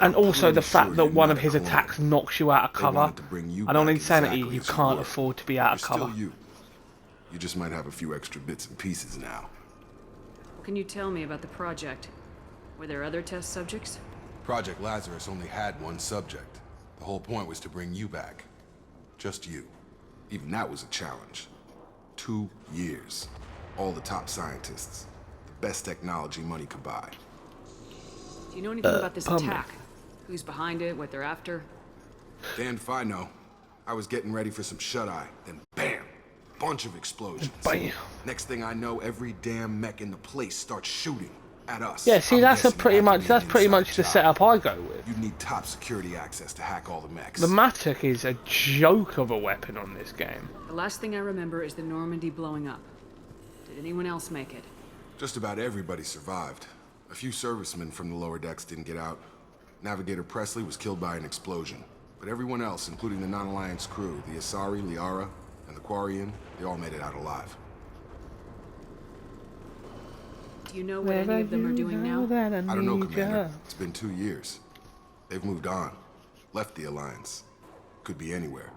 And also the fact that one of his attacks knocks you out of cover. And on Insanity, you can't afford to be out of cover. You just might have a few extra bits and pieces now. What can you tell me about the project? Were there other test subjects? Project Lazarus only had one subject. The whole point was to bring you back. Just you. Even that was a challenge. 2 years. All the top scientists. The best technology money could buy. Do you know anything about this attack? Who's behind it, what they're after? Damned if I know. I was getting ready for some shut-eye, then bam! Bunch of explosions. Bam. Next thing I know, every damn mech in the place starts shooting at us. Yeah, see, that's pretty much the setup I go with. You need top security access to hack all the mechs. The Matic is a joke of a weapon on this game. The last thing I remember is the Normandy blowing up. Did anyone else make it? Just about everybody survived. A few servicemen from the lower decks didn't get out. Navigator Presley was killed by an explosion. But everyone else, including the non-Alliance crew, the Asari, Liara, and the Quarian, they all made it out alive. Do you know what any of them are doing now? I don't know, Commander. It's been 2 years. They've moved on. Left the Alliance. Could be anywhere.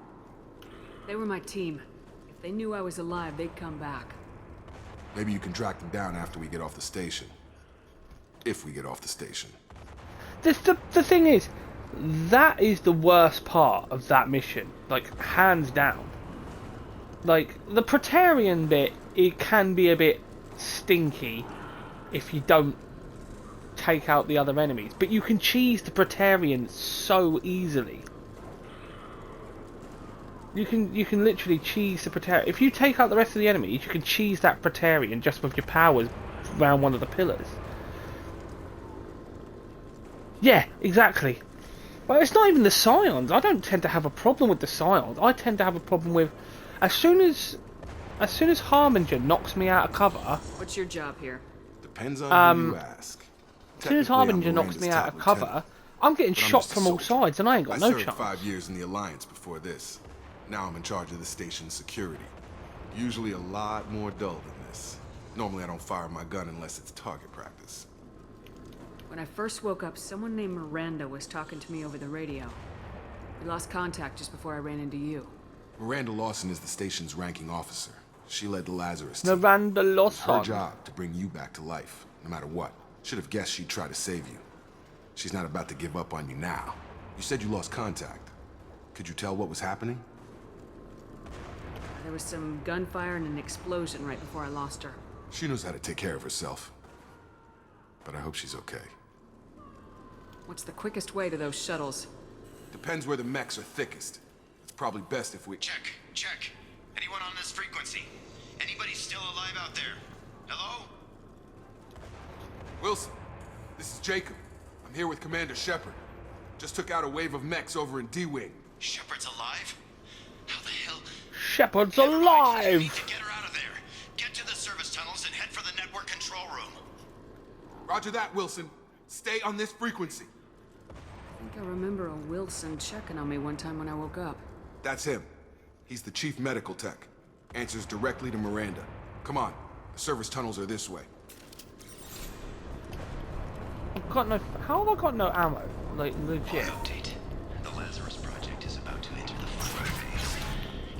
They were my team. If they knew I was alive, they'd come back. Maybe you can track them down after we get off the station. If we get off the station. The thing is, that is the worst part of that mission. Like, hands down. Like, the Praetorian bit, it can be a bit stinky. if you don't take out the other enemies. But you can cheese the Praetorians so easily. You can literally cheese the Praetorian. If you take out the rest of the enemies, you can cheese that Praetorian just with your powers around one of the pillars. Yeah, exactly. But it's not even the Scions. I don't tend to have a problem with the Scions. I tend to have a problem with as soon as Harbinger knocks me out of cover. What's your job here? Depends on who you ask. As soon as Harbinger knocks me out of cover, I'm getting shot from all sides, and I ain't got no chance. I served 5 years in the Alliance before this. Now I'm in charge of the station's security. Usually a lot more dull than this. Normally I don't fire my gun unless it's target practice. When I first woke up, someone named Miranda was talking to me over the radio. We lost contact just before I ran into you. Miranda Lawson is the station's ranking officer. She led the Lazarus team. Miranda Lawson. Her job to bring you back to life, no matter what. Should have guessed she'd try to save you. She's not about to give up on you now. You said you lost contact. Could you tell what was happening? There was some gunfire and an explosion right before I lost her. She knows how to take care of herself. But I hope she's okay. What's the quickest way to those shuttles? Depends where the mechs are thickest. It's probably best if we... Check. Anyone on this frequency? Anybody still alive out there? Hello? Wilson, this is Jacob. I'm here with Commander Shepard. Just took out a wave of mechs over in D-Wing. Shepard's alive? How the hell? Shepard's alive! You need to get her out of there. Get to the service tunnels and head for the network control room. Roger that, Wilson. Stay on this frequency. I think I remember a Wilson checking on me one time when I woke up. That's him. He's the chief medical tech. Answers directly to Miranda. Come on. The service tunnels are this way. I've got no... How have I got no ammo? Like, legit. Update. The Lazarus project is about to enter the final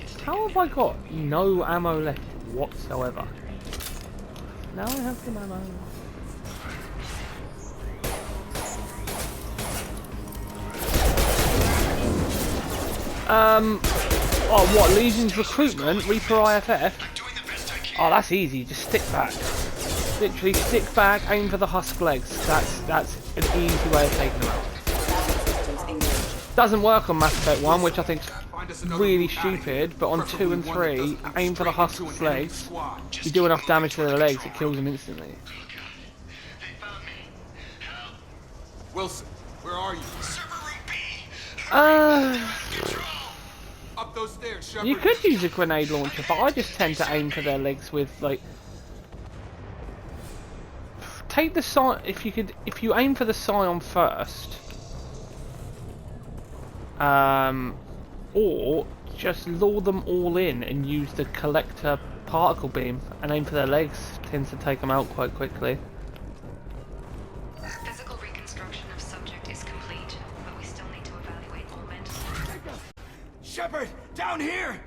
phase. How have I got no ammo left whatsoever? Now I have some ammo. Oh, what? Legion's recruitment? Reaper IFF? Oh, that's easy. Just stick back. Literally stick back, aim for the husk legs. That's an easy way of taking them out. Doesn't work on Mass Effect 1, which I think is really stupid, but on 2 and 3, aim for the husk legs. If you do enough damage to their legs, it kills them instantly. Wilson, where are you? Up those stairs, Shepard. You could use a grenade launcher, but I just tend to aim for their legs with, like... Take the Scion... If you aim for the Scion first... or just lure them all in and use the collector particle beam and aim for their legs. Tends to take them out quite quickly. Physical reconstruction of subject is complete, but we still need to evaluate all mental... Shepard, down here!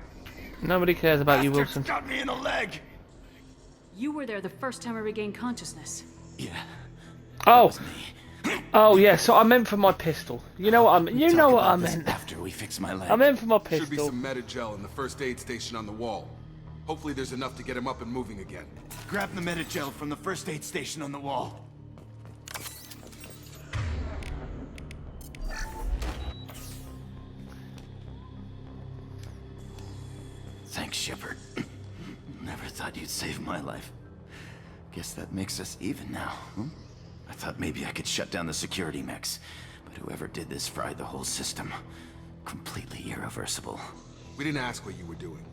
Nobody cares about you, Wilson. Got me in the leg! You were there the first time I regained consciousness. Yeah. Oh! Oh yeah, so I meant for my pistol. You know what I mean? You know what I meant. After we fix my leg. I meant for my Should be pistol. some Metagel in the first aid station on the wall. Hopefully there's enough to get him up and moving again. Grab the Metagel from the first aid station on the wall. Thanks, Shepard. Never thought you'd save my life. Guess that makes us even now, huh? I thought maybe I could shut down the security mechs, but whoever did this fried the whole system. Completely irreversible. We didn't ask what you were doing.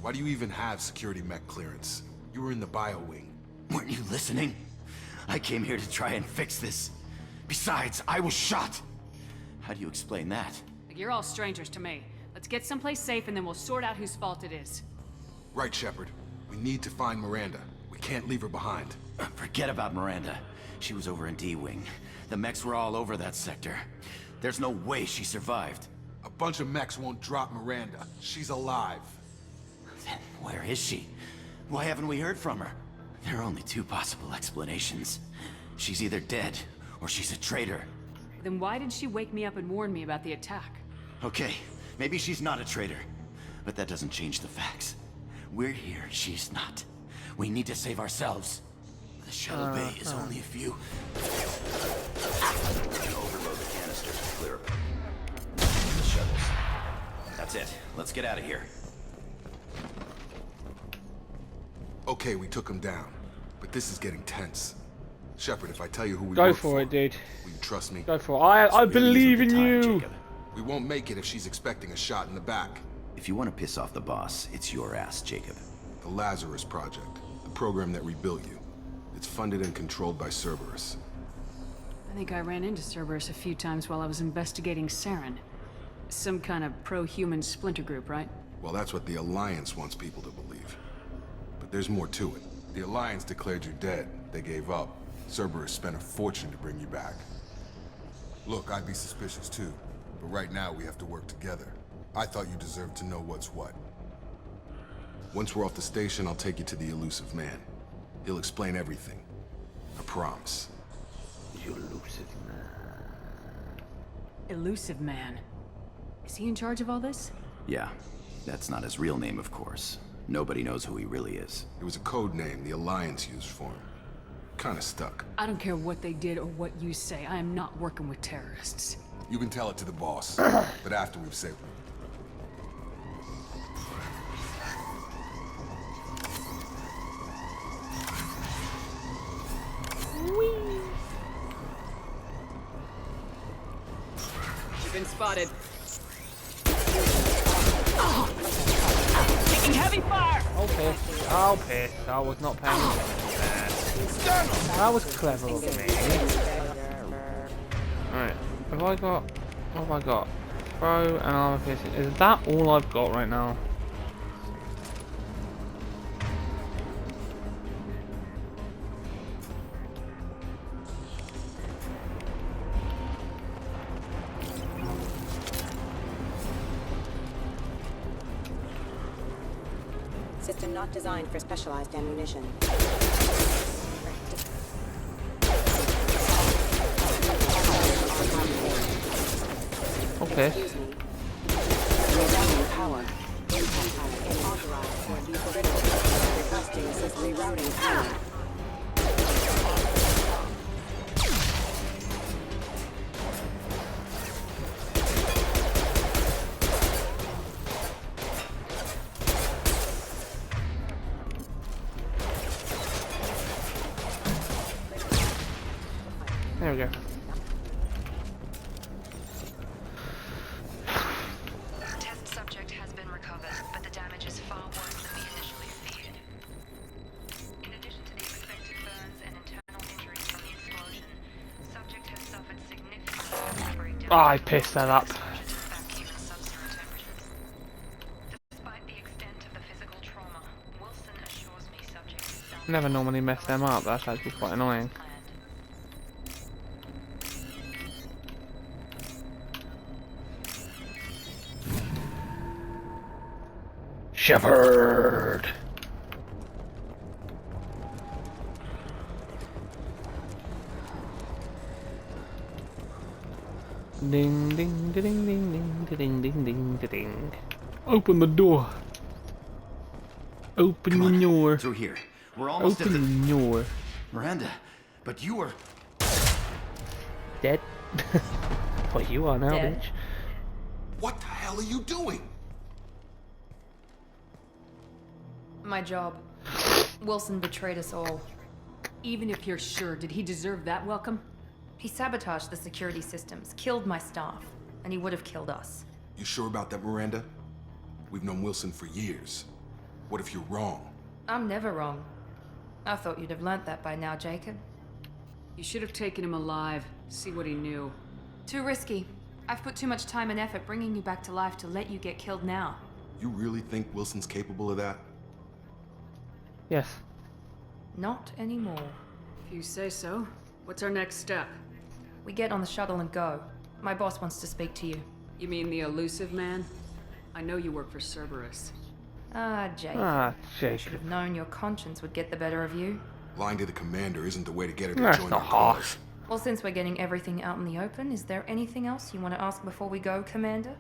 Why do you even have security mech clearance? You were in the bio wing. Weren't you listening? I came here to try and fix this. Besides, I was shot. How do you explain that? You're all strangers to me. Let's get someplace safe and then we'll sort out whose fault it is. Right, Shepard. We need to find Miranda. We can't leave her behind. Forget about Miranda. She was over in D-Wing. The mechs were all over that sector. There's no way she survived. A bunch of mechs won't drop Miranda. She's alive. Then where is she? Why haven't we heard from her? There are only two possible explanations. She's either dead, or she's a traitor. Then why did she wake me up and warn me about the attack? Okay, maybe she's not a traitor. But that doesn't change the facts. We're here, she's not. We need to save ourselves. The shuttle bay is only a few. Overload the canisters to clear up the shuttles. That's it. Let's get out of here. Okay, we took him down, but this is getting tense. Shepard, if I tell you who we Go work for it, dude. will you trust me? Go for it. I believe in you. Jacob. We won't make it if she's expecting a shot in the back. If you want to piss off the boss, it's your ass, Jacob. The Lazarus Project, the program that rebuilt you. It's funded and controlled by Cerberus. I think I ran into Cerberus a few times while I was investigating Saren. Some kind of pro-human splinter group, right? Well, that's what the Alliance wants people to believe. But there's more to it. The Alliance declared you dead. They gave up. Cerberus spent a fortune to bring you back. Look, I'd be suspicious too. But right now, we have to work together. I thought you deserved to know what's what. Once we're off the station, I'll take you to the Elusive Man. He'll explain everything. I promise. Elusive Man. Elusive Man. Is he in charge of all this? Yeah, that's not his real name, of course. Nobody knows who he really is. It was a code name the Alliance used for him. Kinda stuck. I don't care what they did or what you say. I am not working with terrorists. You can tell it to the boss, but after we've saved him. You've been spotted. Taking heavy fire! Okay. Oh, piss. I was not paying attention to that. That was clever of me. Alright. What have I got? Throw and armor piercing. Is that all I've got right now? System not designed for specialized ammunition. Okay. Rerouting power. Impact power unauthorized for lethal critical. Requesting assist rerouting power. There we go. Test subject has been recovered, but the damage is far worse than we initially feared. In addition to the expected burns and internal injuries from the explosion, subject has suffered significant breakdown. I pissed that up. Despite the extent of the physical trauma, Wilson assures me subject is sound. Never normally mess them up. That's actually quite annoying. Shepard. Ding ding ding ding ding ding ding ding ding. Open the door. Open the door. Through here. We're almost Open at the the door. Miranda. But you were Dead. What you are now, Dead. bitch. What the hell are you doing? My job. Wilson betrayed us all. Even if you're sure, did he deserve that welcome? He sabotaged the security systems, killed my staff, and he would have killed us. You sure about that, Miranda? We've known Wilson for years. What if you're wrong? I'm never wrong. I thought you'd have learnt that by now, Jacob. You should have taken him alive, see what he knew. Too risky. I've put too much time and effort bringing you back to life to let you get killed now. You really think Wilson's capable of that? Yes. Not anymore. If you say so. What's our next step? We get on the shuttle and go. My boss wants to speak to you. You mean the Elusive Man? I know you work for Cerberus. Ah, Jacob. Ah, Should Jacob. have known your conscience would get the better of you. Lying to the commander isn't the way to get her to That's join not our harsh. cause. Well, since we're getting everything out in the open, is there anything else you want to ask before we go, Commander?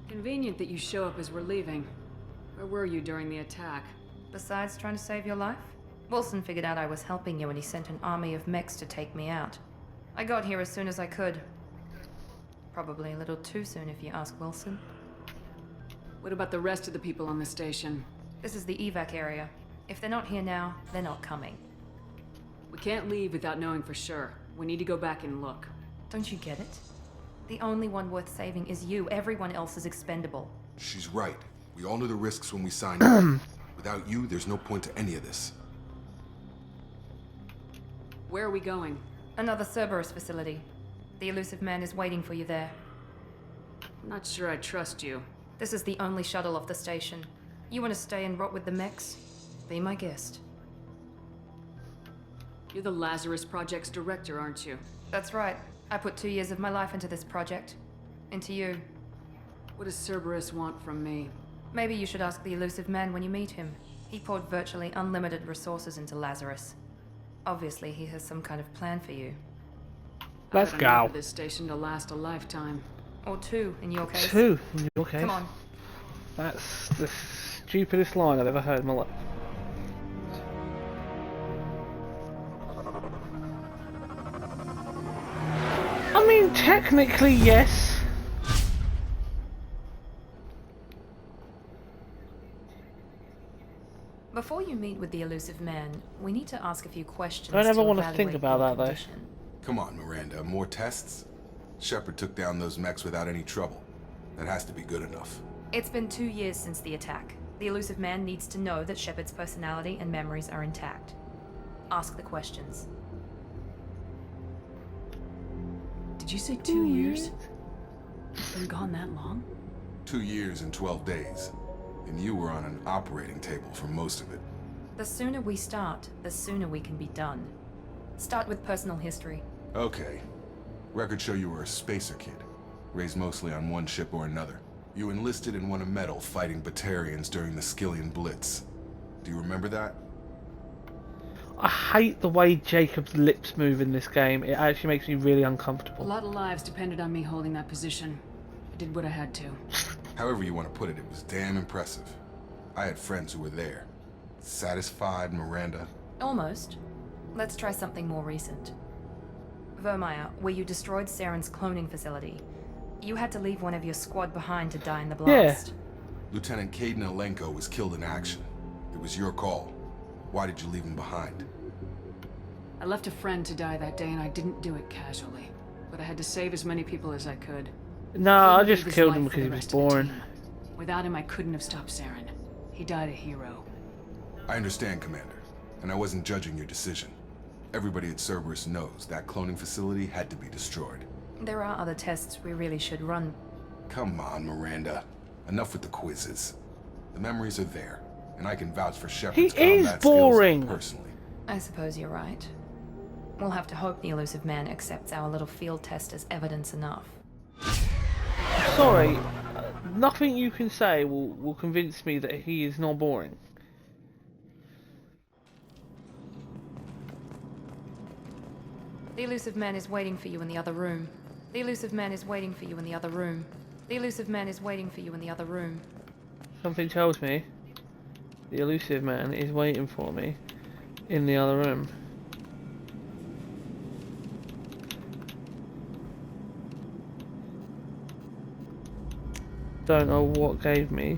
Convenient that you show up as we're leaving. Where were you during the attack? Besides trying to save your life? Wilson figured out I was helping you and he sent an army of mechs to take me out. I got here as soon as I could. Probably a little too soon if you ask Wilson. What about the rest of the people on the station? This is the evac area. If they're not here now, they're not coming. We can't leave without knowing for sure. We need to go back and look. Don't you get it? The only one worth saving is you. Everyone else is expendable. She's right. We all knew the risks when we signed up. Without you, there's no point to any of this. Where are we going? Another Cerberus facility. The Elusive Man is waiting for you there. I'm not sure I trust you. This is the only shuttle off the station. You want to stay and rot with the mechs? Be my guest. You're the Lazarus Project's director, aren't you? That's right. I put 2 years of my life into this project. Into you. What does Cerberus want from me? Maybe you should ask the Elusive Man when you meet him. He poured virtually unlimited resources into Lazarus. Obviously, he has some kind of plan for you. Let's I've had enough go. of this station to last a lifetime. Or 2, in your case. 2 in your case. Come on. That's the stupidest line I've ever heard in my life. I mean, technically, yes. Before you meet with the Elusive Man, we need to ask a few questions. I don't ever to want to think evaluate about your that, though. condition. Come on, Miranda. More tests? Shepard took down those mechs without any trouble. That has to be good enough. It's been 2 years since the attack. The Elusive Man needs to know that Shepard's personality and memories are intact. Ask the questions. Did you say 2 years? Been gone that long? 2 years and 12 days. And you were on an operating table for most of it. The sooner we start, the sooner we can be done. Start with personal history. Okay. Records show you were a spacer kid. Raised mostly on one ship or another. You enlisted and won a medal fighting Batarians during the Skillian Blitz. Do you remember that? I hate the way Jacob's lips move in this game. It actually makes me really A uncomfortable. lot of lives depended on me holding that position. I did what I had to. However you want to put it, it was damn impressive. I had friends who were there. Satisfied, Miranda? Almost. Let's try something more recent. Vermeer, where you destroyed Saren's cloning facility. You had to leave one of your squad behind to die in the blast. Lieutenant Caden Alenko was killed in action. It was your call. Why did you leave him behind? I left a friend to die that day and I didn't do it casually. But I had to save as many people as I could. No, I Caden just gave his killed life him for because the he was rest of the boring. team. Without him, I couldn't have stopped Saren. He died a hero. I understand, Commander. And I wasn't judging your decision. Everybody at Cerberus knows that cloning facility had to be destroyed. There are other tests we really should run. Come on, Miranda. Enough with the quizzes. The memories are there, and I can vouch for Shepard's He is combat boring. skills personally. I suppose you're right. We'll have to hope the Elusive Man accepts our little field test as evidence enough. Sorry, nothing you can say will convince me that he is not boring. The Elusive Man is waiting for you in the other room. The Elusive Man is waiting for you in the other room. The Elusive Man is waiting for you in the other room. Something tells me the Elusive Man is waiting for me in the other room. Don't know what gave me.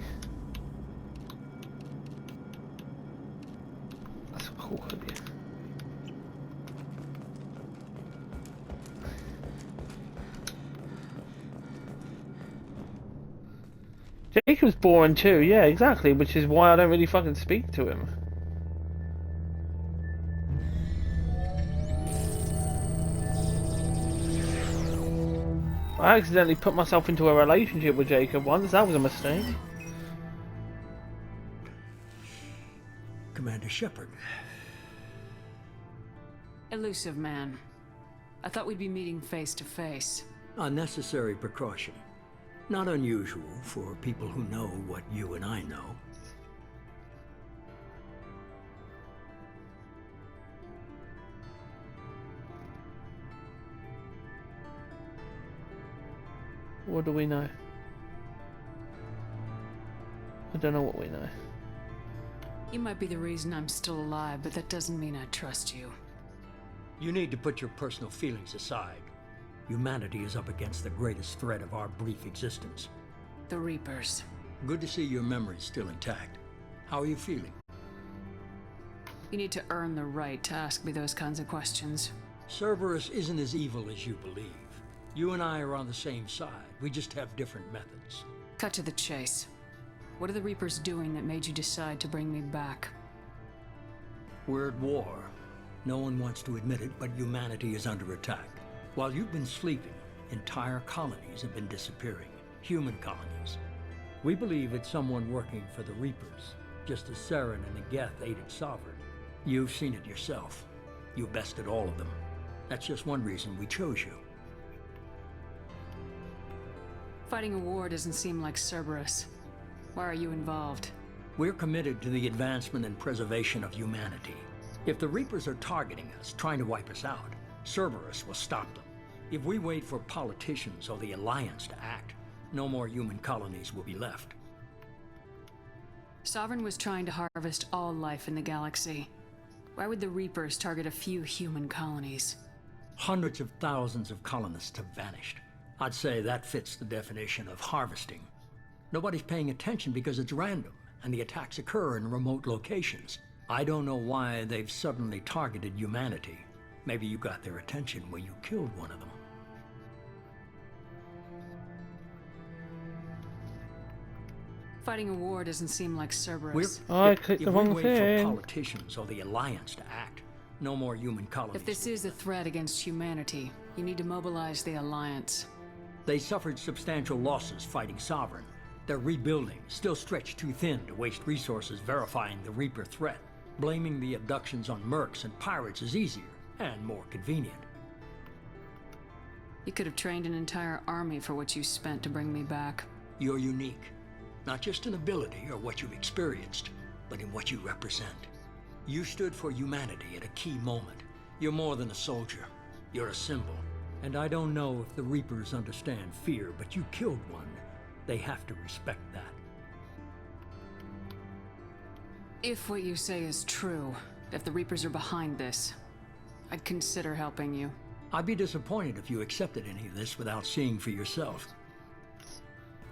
That's a cool idea. Jacob's boring too, yeah, exactly, which is why I don't really fucking speak to him. I accidentally put myself into a relationship with Jacob once, that was a mistake. Commander Shepard. Elusive Man. I thought we'd be meeting face to face. Unnecessary precaution. Not unusual for people who know what you and I know. What do we know? I don't know what we know. You might be the reason I'm still alive, but that doesn't mean I trust you. You need to put your personal feelings aside. Humanity is up against the greatest threat of our brief existence. The Reapers. Good to see your memory's still intact. How are you feeling? You need to earn the right to ask me those kinds of questions. Cerberus isn't as evil as you believe. You and I are on the same side. We just have different methods. Cut to the chase. What are the Reapers doing that made you decide to bring me back? We're at war. No one wants to admit it, but humanity is under attack. While you've been sleeping, entire colonies have been disappearing. Human colonies. We believe it's someone working for the Reapers, just as Saren and the Geth aided Sovereign. You've seen it yourself. You bested all of them. That's just one reason we chose you. Fighting a war doesn't seem like Cerberus. Why are you involved? We're committed to the advancement and preservation of humanity. If the Reapers are targeting us, trying to wipe us out, Cerberus will stop them. If we wait for politicians or the Alliance to act, no more human colonies will be left. Sovereign was trying to harvest all life in the galaxy. Why would the Reapers target a few human colonies? Hundreds of thousands of colonists have vanished. I'd say that fits the definition of harvesting. Nobody's paying attention because it's random, and the attacks occur in remote locations. I don't know why they've suddenly targeted humanity. Maybe you got their attention when you killed one of them. Fighting a war doesn't seem like Cerberus. I clicked the wrong If we wait thing. for politicians or the Alliance to act, no more human colonies. If this is a threat against humanity, you need to mobilize the Alliance. They suffered substantial losses fighting Sovereign. They're rebuilding, still stretched too thin to waste resources verifying the Reaper threat. Blaming the abductions on mercs and pirates is easier and more convenient. You could have trained an entire army for what you spent to bring me back. You're unique. Not just in ability or what you've experienced, but in what you represent. You stood for humanity at a key moment. You're more than a soldier. You're a symbol. And I don't know if the Reapers understand fear, but you killed one. They have to respect that. If what you say is true, if the Reapers are behind this, I'd consider helping you. I'd be disappointed if you accepted any of this without seeing for yourself.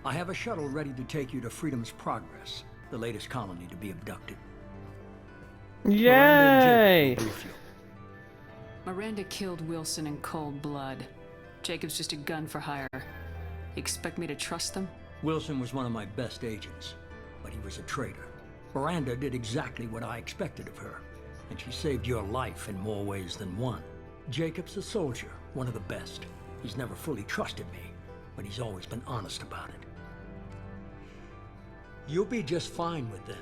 I have a shuttle ready to take you to Freedom's Progress, the latest colony to be abducted. Yay! Miranda killed Wilson in cold blood. Jacob's just a gun for hire. You expect me to trust them? Wilson was one of my best agents, but he was a traitor. Miranda did exactly what I expected of her, and she saved your life in more ways than one. Jacob's a soldier, one of the best. He's never fully trusted me, but he's always been honest about it. You'll be just fine with them.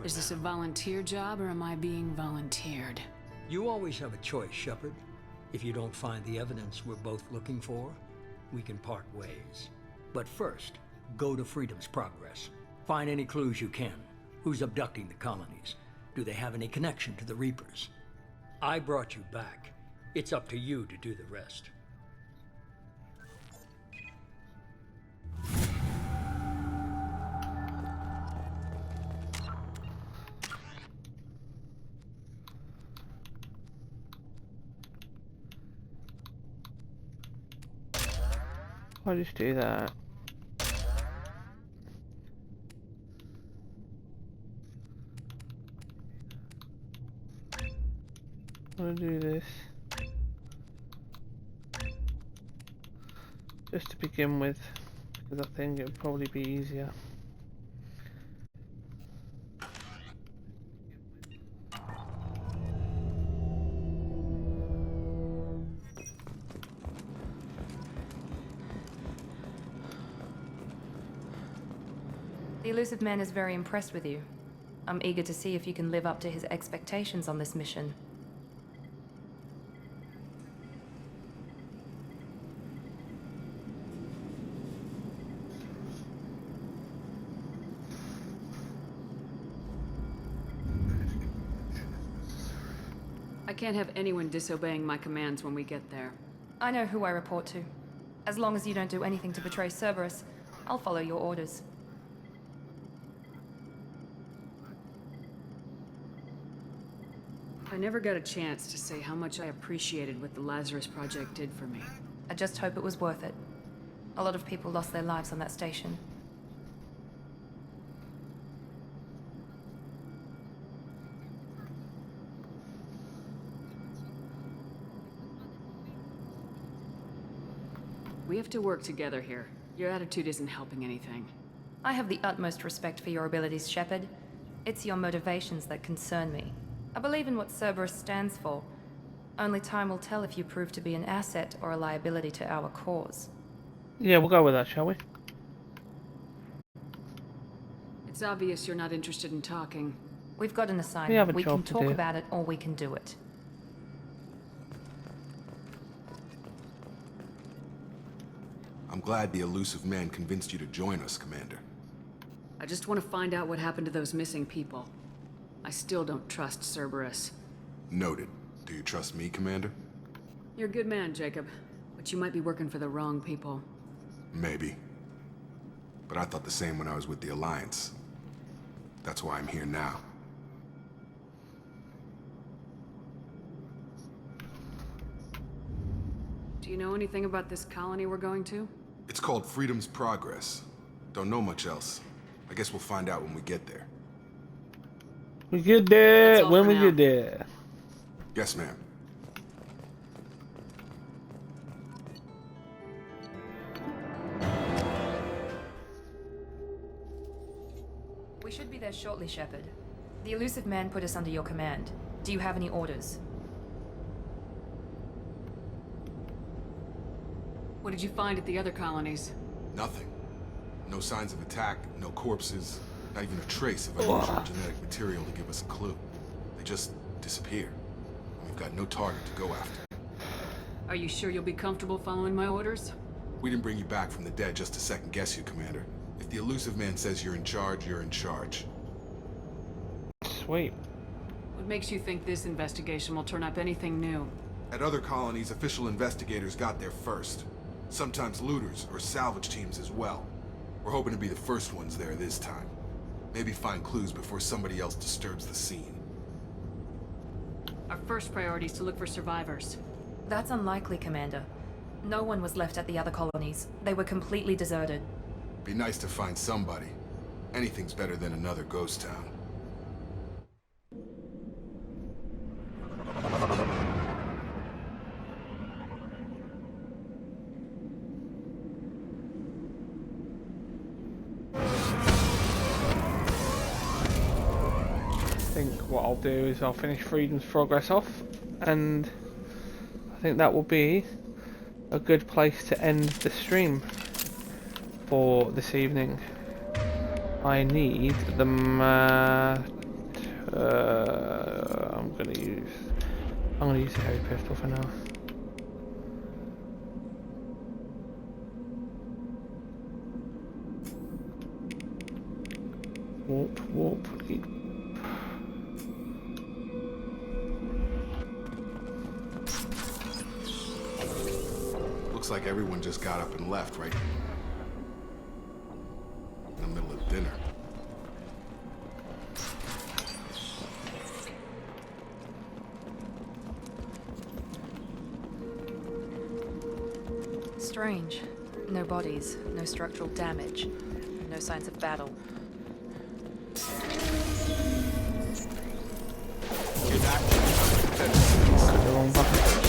Is this a volunteer job, or am I being volunteered? You always have a choice, Shepard. If you don't find the evidence we're both looking for, we can part ways. But first, go to Freedom's Progress. Find any clues you can. Who's abducting the colonies? Do they have any connection to the Reapers? I brought you back. It's up to you to do the rest. I'll just do that. I'll do this. Just to begin with, because I think it would probably be easier. The Elusive Man is very impressed with you. I'm eager to see if you can live up to his expectations on this mission. I can't have anyone disobeying my commands when we get there. I know who I report to. As long as you don't do anything to betray Cerberus, I'll follow your orders. I never got a chance to say how much I appreciated what the Lazarus Project did for me. I just hope it was worth it. A lot of people lost their lives on that station. We have to work together here. Your attitude isn't helping anything. I have the utmost respect for your abilities, Shepard. It's your motivations that concern me. I believe in what Cerberus stands for. Only time will tell if you prove to be an asset or a liability to our cause. Yeah, we'll go with that, shall we? It's obvious you're not interested in talking. We've got an assignment. We have a We job can to talk do. about it or we can do it. I'm glad the elusive man convinced you to join us, Commander. I just want to find out what happened to those missing people. I still don't trust Cerberus. Noted. Do you trust me, Commander? You're a good man, Jacob. But you might be working for the wrong people. Maybe. But I thought the same when I was with the Alliance. That's why I'm here now. Do you know anything about this colony we're going to? It's called Freedom's Progress. Don't know much else. I guess we'll find out when we get there. We get there That's all when for we now. get there. Yes, ma'am. We should be there shortly, Shepard. The elusive man put us under your command. Do you have any orders? What did you find at the other colonies? Nothing. No signs of attack, no corpses, not even a trace of unusual genetic material to give us a clue. They just disappear. We've got no target to go after. Are you sure you'll be comfortable following my orders? We didn't bring you back from the dead just to second guess you, Commander. If the elusive man says you're in charge, you're in charge. Sweet. What makes you think this investigation will turn up anything new? At other colonies, official investigators got there first. Sometimes looters or salvage teams as well. We're hoping to be the first ones there this time. Maybe find clues before somebody else disturbs the scene. Our first priority is to look for survivors. That's unlikely, Commander. No one was left at the other colonies. They were completely deserted. Be nice to find somebody. Anything's better than another ghost town. I think what I'll do is I'll finish Freedom's Progress off, and I think that will be a good place to end the stream for this evening. I need the I'm gonna use the heavy pistol for now. Warp. Looks like everyone just got up and left, right? In the middle of dinner. Strange. No bodies, no structural damage, no signs of battle. The wrong button.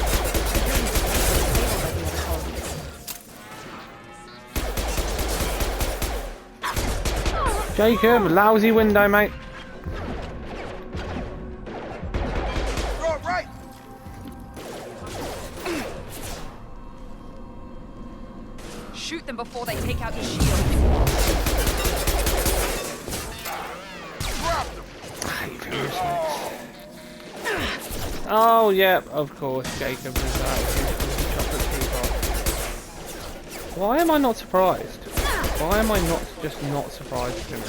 Jacob, lousy window, mate. Right. Shoot them before they take out your shield. Oh, yeah, of course, Jacob is chocolate teapot. Why am I not surprised? Why am I just not surprised with him?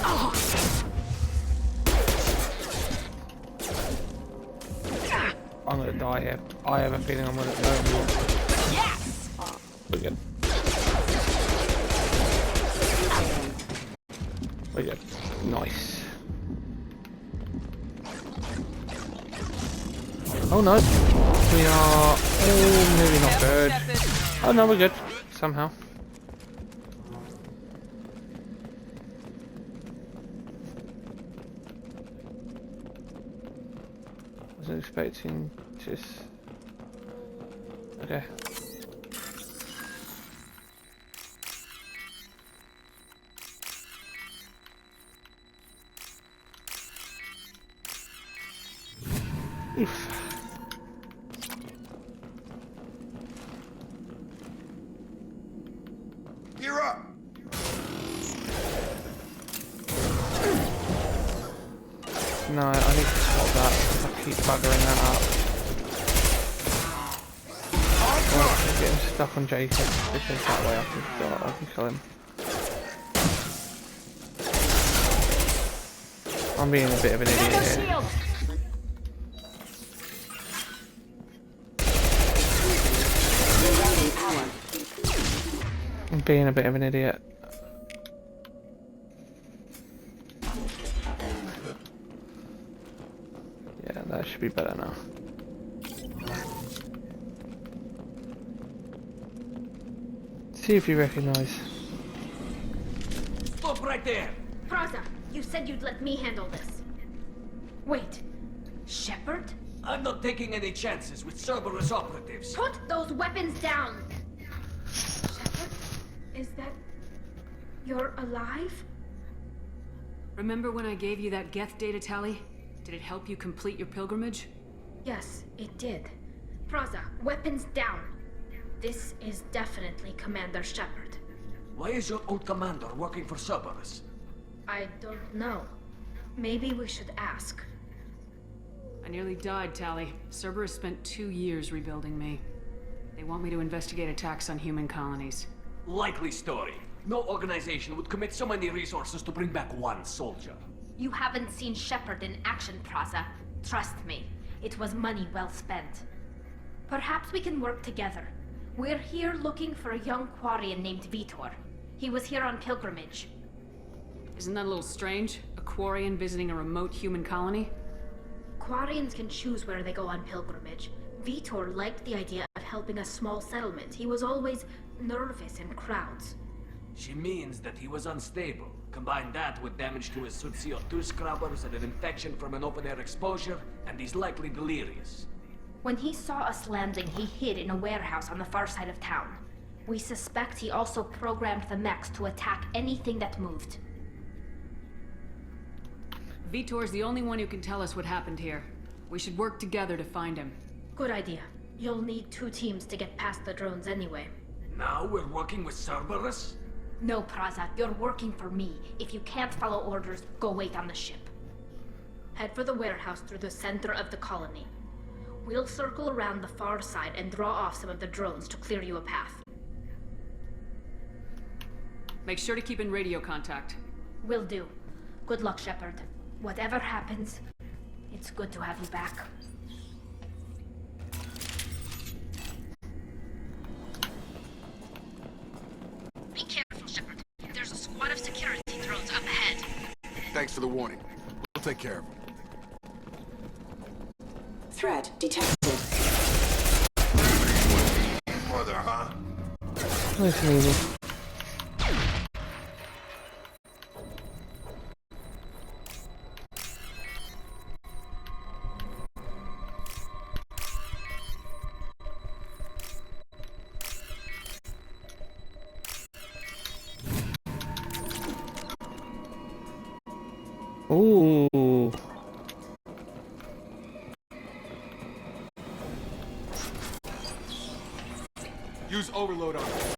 I'm gonna die here. I have a feeling I'm gonna die. Yes! We're good. We're good. Nice. Oh no, we are all maybe not good. Oh no, we're good somehow. Wasn't expecting just. Okay. Oof. You're up. No, I need to swap that. I keep buggering that up. Oh, I'm getting stuck on Jason because that way I can kill him. I'm being a bit of an idiot here. I'm being a bit of an idiot. Yeah, that should be better now. See if you recognize. Stop right there! Praza, you said you'd let me handle this. Wait, Shepard? I'm not taking any chances with Cerberus operatives. Put those weapons down! Shepard? Is that... you're alive? Remember when I gave you that Geth data tally? Did it help you complete your pilgrimage? Yes, it did. Praza, weapons down. This is definitely Commander Shepard. Why is your old commander working for Cerberus? I don't know. Maybe we should ask. I nearly died, Tally. Cerberus spent 2 years rebuilding me. They want me to investigate attacks on human colonies. Likely story. No organization would commit so many resources to bring back one soldier. You haven't seen Shepard in action, Praza. Trust me, it was money well spent. Perhaps we can work together. We're here looking for a young Quarian named Vitor. He was here on pilgrimage. Isn't that a little strange? A Quarian visiting a remote human colony? Quarians can choose where they go on pilgrimage. Vitor liked the idea of helping a small settlement. He was always nervous in crowds. She means that he was unstable. Combine that with damage to his CO2 scrubbers and an infection from an open-air exposure, and he's likely delirious. When he saw us landing, he hid in a warehouse on the far side of town. We suspect he also programmed the mechs to attack anything that moved. Vitor's the only one who can tell us what happened here. We should work together to find him. Good idea. You'll need 2 teams to get past the drones anyway. Now we're working with Cerberus? No, Praza, you're working for me. If you can't follow orders, go wait on the ship. Head for the warehouse through the center of the colony. We'll circle around the far side and draw off some of the drones to clear you a path. Make sure to keep in radio contact. Will do. Good luck, Shepard. Whatever happens, it's good to have you back. Be careful, Shepard. There's a squad of security drones up ahead. Thanks for the warning. We'll take care of them. Threat detected. Mother, huh? Nice and easy. Ooh. Use overload on it.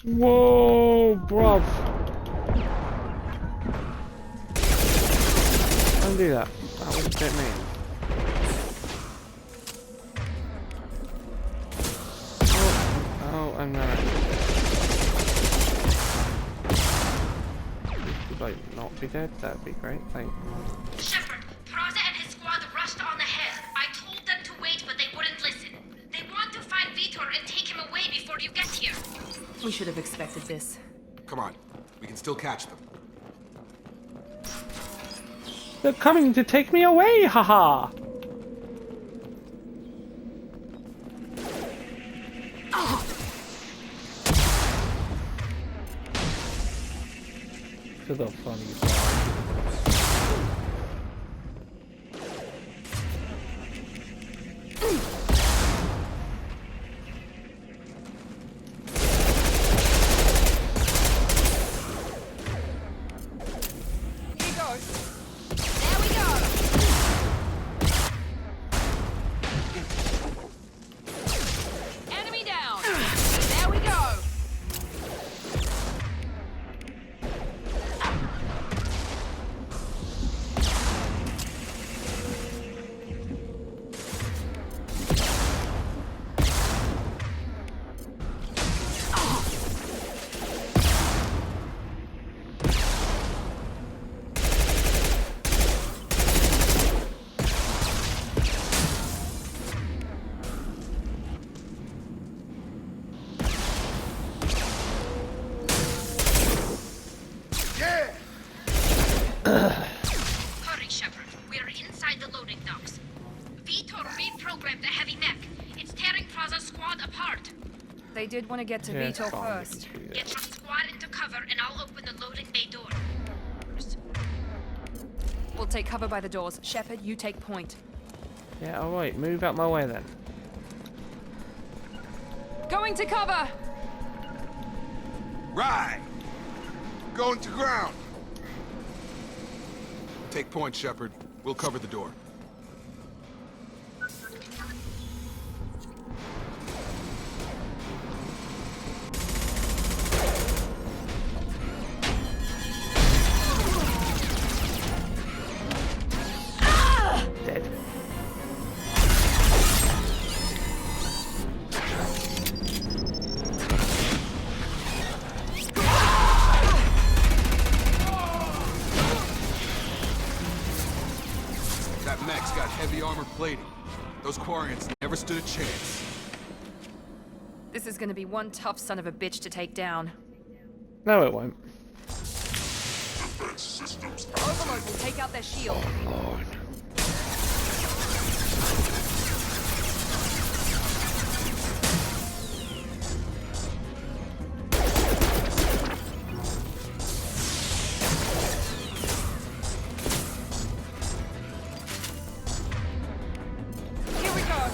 Whoa, bruv. Don't do that. That was a bit mean. I'm gonna... Would I not be dead? That'd be great, thanks. Shepard, Praza and his squad rushed on ahead. I told them to wait, but they wouldn't listen. They want to find Vitor and take him away before you get here. We should have expected this. Come on. We can still catch them. They're coming to take me away, haha! To the funny side. Hurry, Shepard. We're inside the loading docks. Vitor reprogrammed the heavy mech. It's tearing Praza's squad apart. They did want to get to Vitor first. Get your squad into cover and I'll open the loading bay door. We'll take cover by the doors. Shepard, you take point. Yeah, alright, move out my way then. Going to cover! Right! Going to ground! Take point, Shepard. We'll cover the door. Dead. That mech's got heavy armor plating. Those Quarians never stood a chance. This is gonna be one tough son of a bitch to take down. No, it won't. Overload will take out their shield. Oh, Lord. Here we go.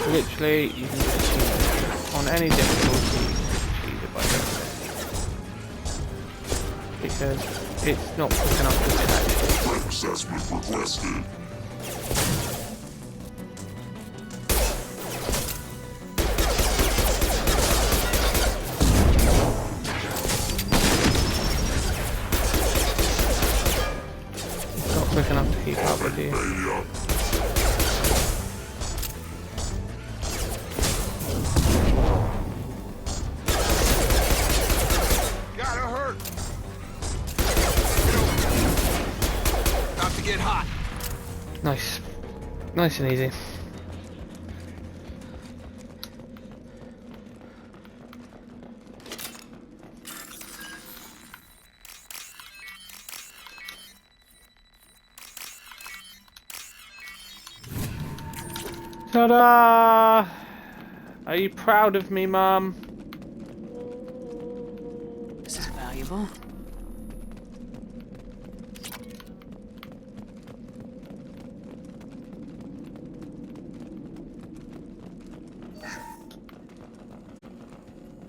Literally, you can just cheat it. On any difficulty, you can cheat it by doing it. Because it's not quick enough to attack. Assessment requested. It's not quick enough to keep up with you. Nice. Nice and easy. Ta-da! Are you proud of me, Mum? This is valuable.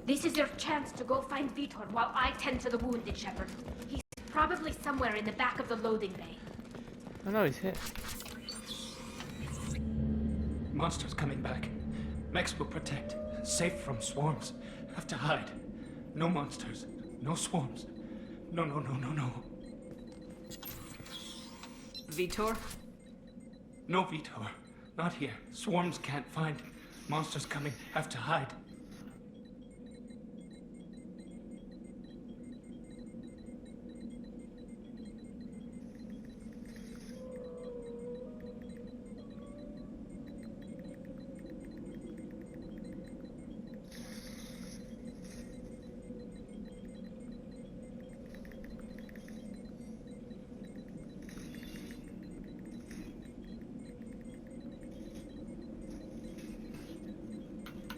This is your chance to go find Vitor while I tend to the wounded, Shepard. He's probably somewhere in the back of the loading bay. I know he's here. Monsters coming back. Mechs will protect. Safe from swarms. Have to hide. No monsters. No swarms. No, no, no, no, no. Vitor? No, Vitor. Not here. Swarms can't find. Monsters coming. Have to hide.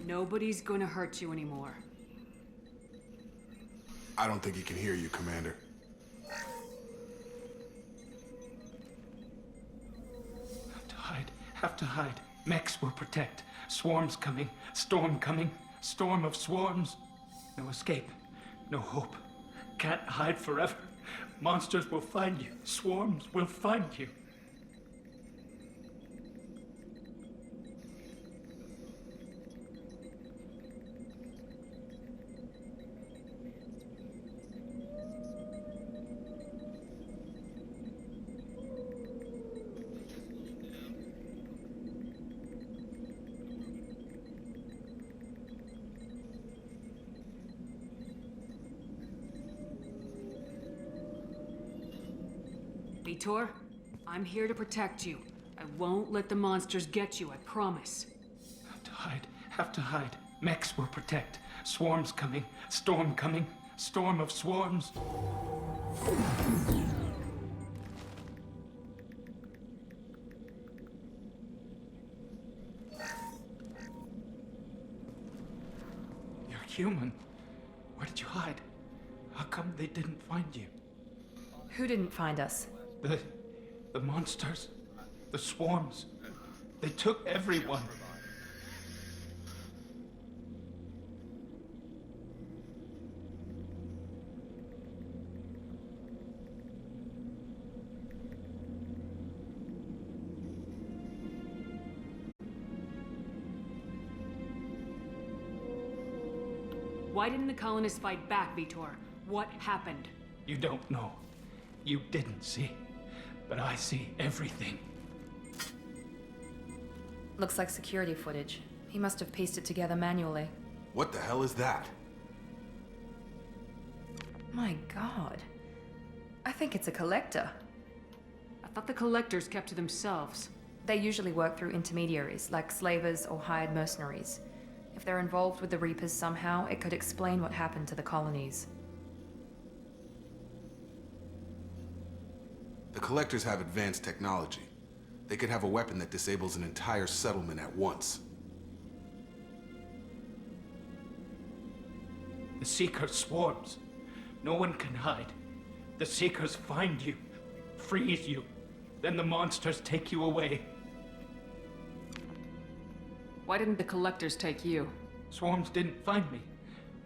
Nobody's gonna hurt you anymore. I don't think he can hear you, Commander. Have to hide. Have to hide. Mechs will protect. Swarms coming. Storm coming. Storm of swarms. No escape. No hope. Can't hide forever. Monsters will find you. Swarms will find you. Vitor, I'm here to protect you. I won't let the monsters get you, I promise. Have to hide. Have to hide. Mechs will protect. Swarms coming. Storm coming. Storm of swarms. You're human. Where did you hide? How come they didn't find you? Who didn't find us? The monsters. The swarms. They took everyone. Why didn't the colonists fight back, Vitor? What happened? You don't know. You didn't see. But I see everything. Looks like security footage. He must have pieced it together manually. What the hell is that? My god. I think it's a collector. I thought the collectors kept to themselves. They usually work through intermediaries, like slavers or hired mercenaries. If they're involved with the Reapers somehow, it could explain what happened to the colonies. The Collectors have advanced technology. They could have a weapon that disables an entire settlement at once. The Seekers swarms. No one can hide. The Seekers find you, freeze you. Then the monsters take you away. Why didn't the collectors take you? Swarms didn't find me.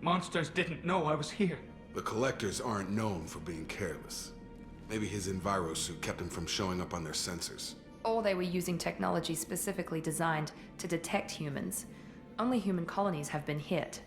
Monsters didn't know I was here. The Collectors aren't known for being careless. Maybe his Enviro suit kept him from showing up on their sensors. Or they were using technology specifically designed to detect humans. Only human colonies have been hit.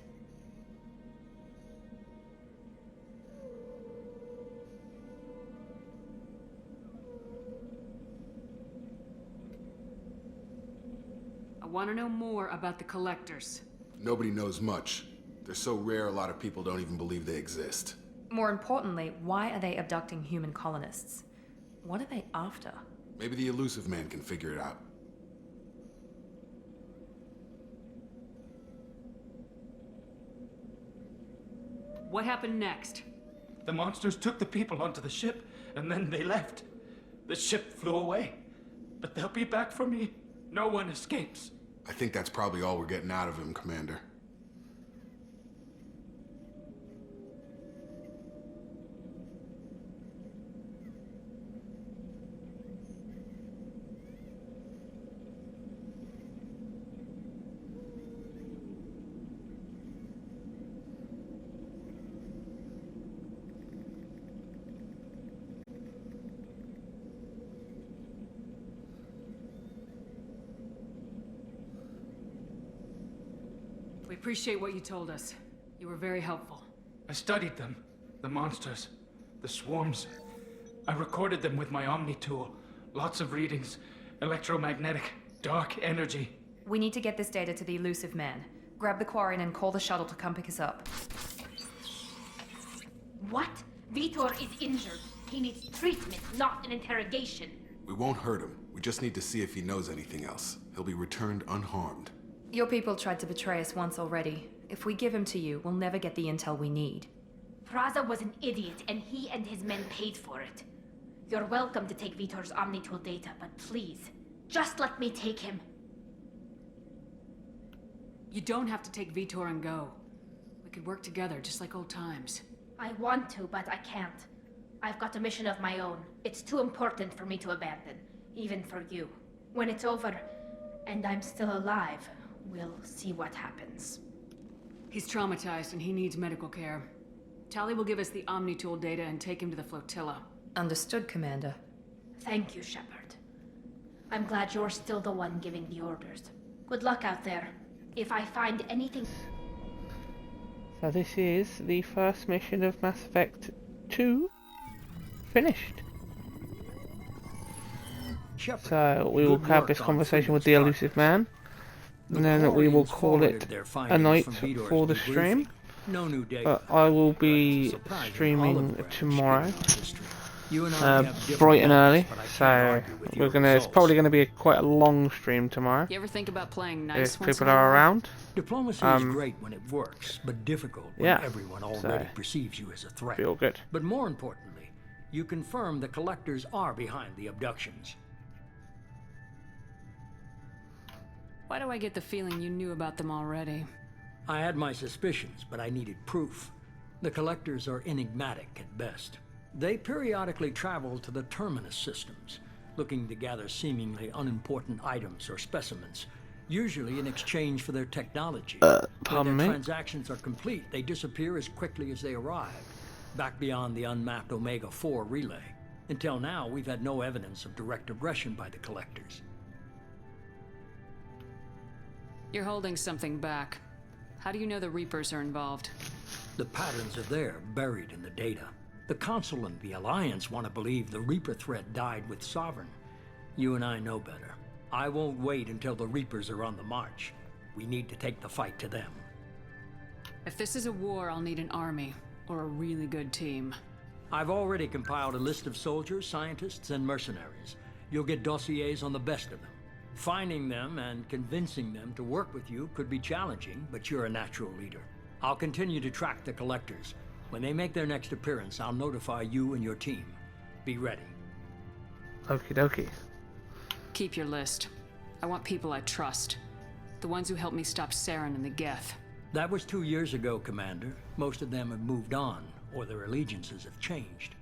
I want to know more about the collectors. Nobody knows much. They're so rare, a lot of people don't even believe they exist. More importantly, why are they abducting human colonists? What are they after? Maybe the Elusive Man can figure it out. What happened next? The monsters took the people onto the ship, and then they left. The ship flew away. But they'll be back for me. No one escapes. I think that's probably all we're getting out of him, Commander. We appreciate what you told us. You were very helpful. I studied them. The monsters. The swarms. I recorded them with my Omni tool. Lots of readings. Electromagnetic. Dark energy. We need to get this data to the elusive man. Grab the Quarian and call the shuttle to come pick us up. What? Vitor is injured. He needs treatment, not an interrogation. We won't hurt him. We just need to see if he knows anything else. He'll be returned unharmed. Your people tried to betray us once already. If we give him to you, we'll never get the intel we need. Praza was an idiot, and he and his men paid for it. You're welcome to take Vitor's Omnitool data, but please, just let me take him. You don't have to take Vitor and go. We could work together, just like old times. I want to, but I can't. I've got a mission of my own. It's too important for me to abandon, even for you. When it's over, and I'm still alive, we'll see what happens. He's traumatized and he needs medical care. Tali will give us the Omnitool data and take him to the flotilla. Understood, Commander. Thank you, Shepard. I'm glad you're still the one giving the orders. Good luck out there. If I find anything... So this is the first mission of Mass Effect 2 finished. So we will have this conversation with the elusive man, and then we will call it a night for the stream. But I will be streaming tomorrow, bright and early. So we're gonna. It's probably gonna be quite a long stream tomorrow. You ever think about playing nice if people are around? Diplomacy is great when it works, but difficult when everyone already perceives you as a threat. Feel good. But more importantly, you confirm the Collectors are behind the abductions. Why do I get the feeling you knew about them already? I had my suspicions, but I needed proof. The Collectors are enigmatic at best. They periodically travel to the Terminus systems, looking to gather seemingly unimportant items or specimens, usually in exchange for their technology. When their transactions are complete, they disappear as quickly as they arrive, back beyond the unmapped Omega-4 relay. Until now, we've had no evidence of direct aggression by the Collectors. You're holding something back. How do you know the Reapers are involved? The patterns are there, buried in the data. The Council and the Alliance want to believe the Reaper threat died with Sovereign. You and I know better. I won't wait until the Reapers are on the march. We need to take the fight to them. If this is a war, I'll need an army, or a really good team. I've already compiled a list of soldiers, scientists, and mercenaries. You'll get dossiers on the best of them. Finding them and convincing them to work with you could be challenging, but you're a natural leader. I'll continue to track the Collectors. When they make their next appearance, I'll notify you and your team. Be ready. Okie dokie. Keep your list. I want people I trust. The ones who helped me stop Saren and the Geth. That was 2 years ago, Commander. Most of them have moved on, or their allegiances have changed.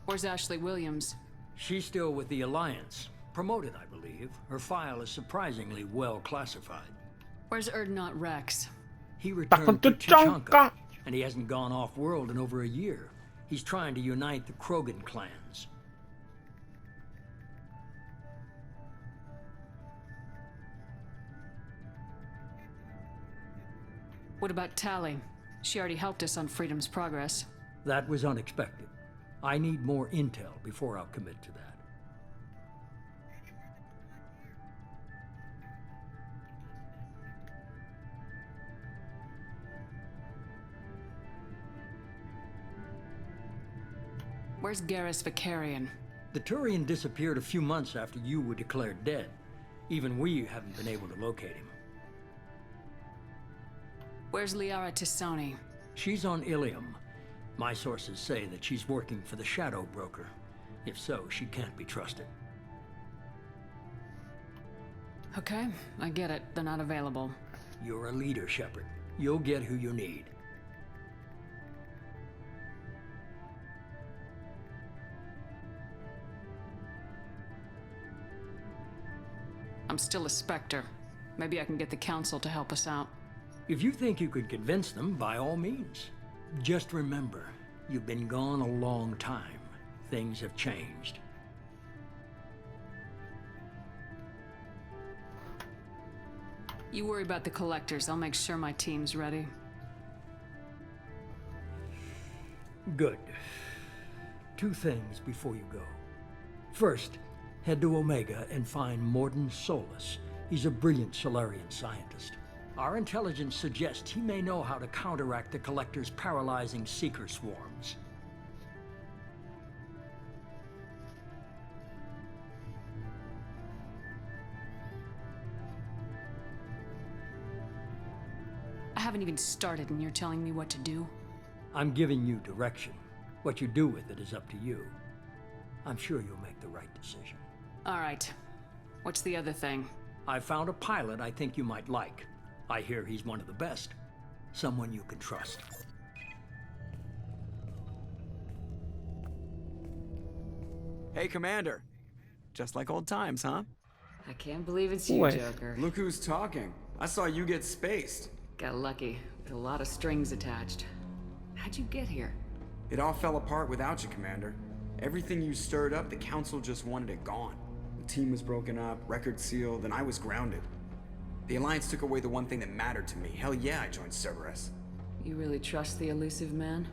Where's Ashley Williams? She's still with the Alliance. Promoted, I believe. Her file is surprisingly well classified. Where's Erdnot Rex? He returned to Tuchanka, and he hasn't gone off-world in over a year. He's trying to unite the Krogan clans. What about Tali? She already helped us on Freedom's Progress. That was unexpected. I need more intel before I'll commit to that. Where's Garrus Vicarian? The Turian disappeared a few months after you were declared dead. Even we haven't been able to locate him. Where's Liara T'Soni? She's on Ilium. My sources say that she's working for the Shadow Broker. If so, she can't be trusted. Okay, I get it. They're not available. You're a leader, Shepard. You'll get who you need. I'm still a Spectre. Maybe I can get the Council to help us out. If you think you could convince them, by all means. Just remember, you've been gone a long time. Things have changed. You worry about the Collectors. I'll make sure my team's ready. Good. Two things before you go. First, head to Omega and find Mordin Solus. He's a brilliant Solarian scientist. Our intelligence suggests he may know how to counteract the Collector's paralyzing Seeker swarms. I haven't even started and you're telling me what to do? I'm giving you direction. What you do with it is up to you. I'm sure you'll make the right decision. All right. What's the other thing? I found a pilot I think you might like. I hear he's one of the best. Someone you can trust. Hey, Commander. Just like old times, huh? I can't believe it's you, Wait. Joker. Look who's talking. I saw you get spaced. Got lucky, with a lot of strings attached. How'd you get here? It all fell apart without you, Commander. Everything you stirred up, the Council just wanted it gone. The team was broken up, record sealed, and I was grounded. The Alliance took away the one thing that mattered to me. Hell yeah, I joined Cerberus. You really trust the elusive man?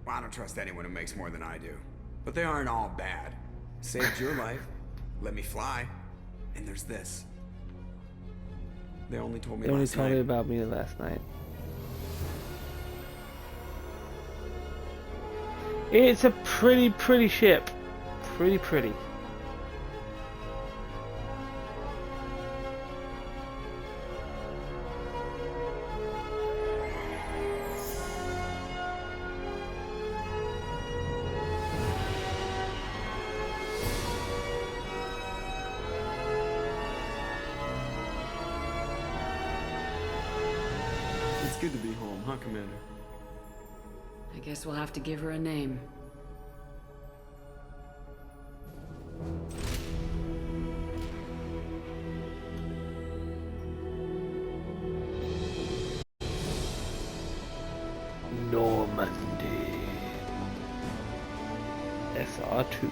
Well, I don't trust anyone who makes more than I do. But they aren't all bad. Saved your life, let me fly, and there's this. They only told me They only last told night. me about me last night. It's a pretty ship. Pretty. It's good to be home, huh, Commander? I guess we'll have to give her a name. Normandy. SR2.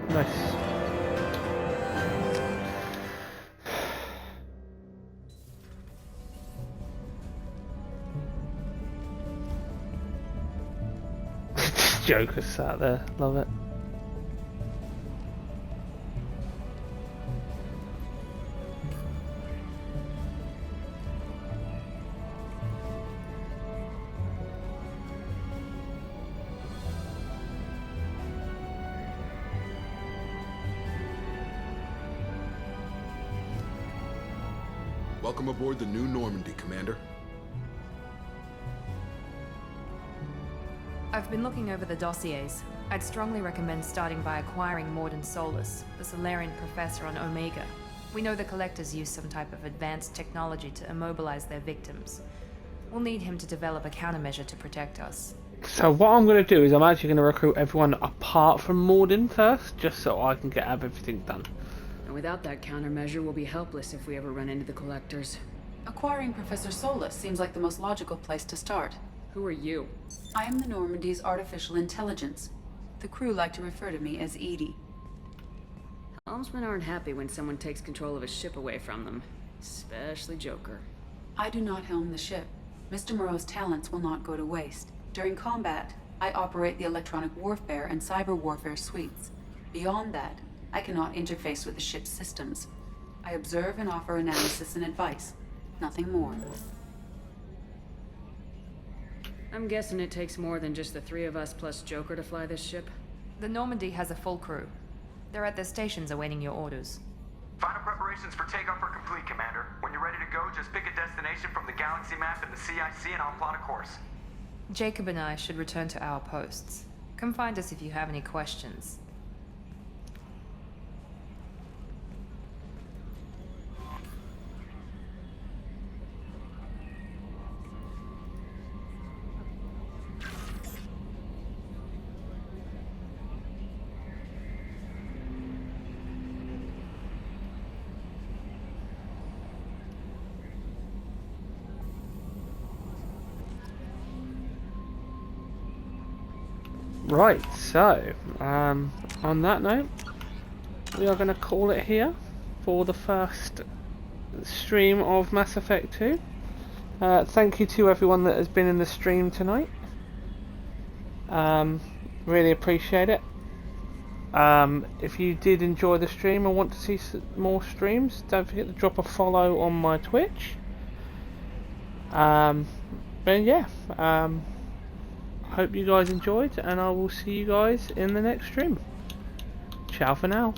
Nice. Joker sat there, love it. Welcome aboard the new Normandy, Commander. I've been looking over the dossiers. I'd strongly recommend starting by acquiring Mordin Solus, the Solarian professor on Omega. We know the Collectors use some type of advanced technology to immobilize their victims. We'll need him to develop a countermeasure to protect us. So what I'm going to do is I'm actually going to recruit everyone apart from Mordin first, just so I can have everything done. And without that countermeasure, we'll be helpless if we ever run into the Collectors. Acquiring Professor Solus seems like the most logical place to start. Who are you? I am the Normandy's artificial intelligence. The crew like to refer to me as Edie. Helmsmen aren't happy when someone takes control of a ship away from them. Especially Joker. I do not helm the ship. Mr. Moreau's talents will not go to waste. During combat, I operate the electronic warfare and cyber warfare suites. Beyond that, I cannot interface with the ship's systems. I observe and offer analysis and advice. Nothing more. I'm guessing it takes more than just the three of us plus Joker to fly this ship? The Normandy has a full crew. They're at their stations awaiting your orders. Final preparations for takeoff are complete, Commander. When you're ready to go, just pick a destination from the galaxy map and the CIC and I'll plot a course. Jacob and I should return to our posts. Come find us if you have any questions. Right, so, on that note, we are going to call it here for the first stream of Mass Effect 2. Thank you to everyone that has been in the stream tonight. Really appreciate it. If you did enjoy the stream and want to see more streams, don't forget to drop a follow on my Twitch. And yeah, hope you guys enjoyed, and I will see you guys in the next stream. Ciao for now.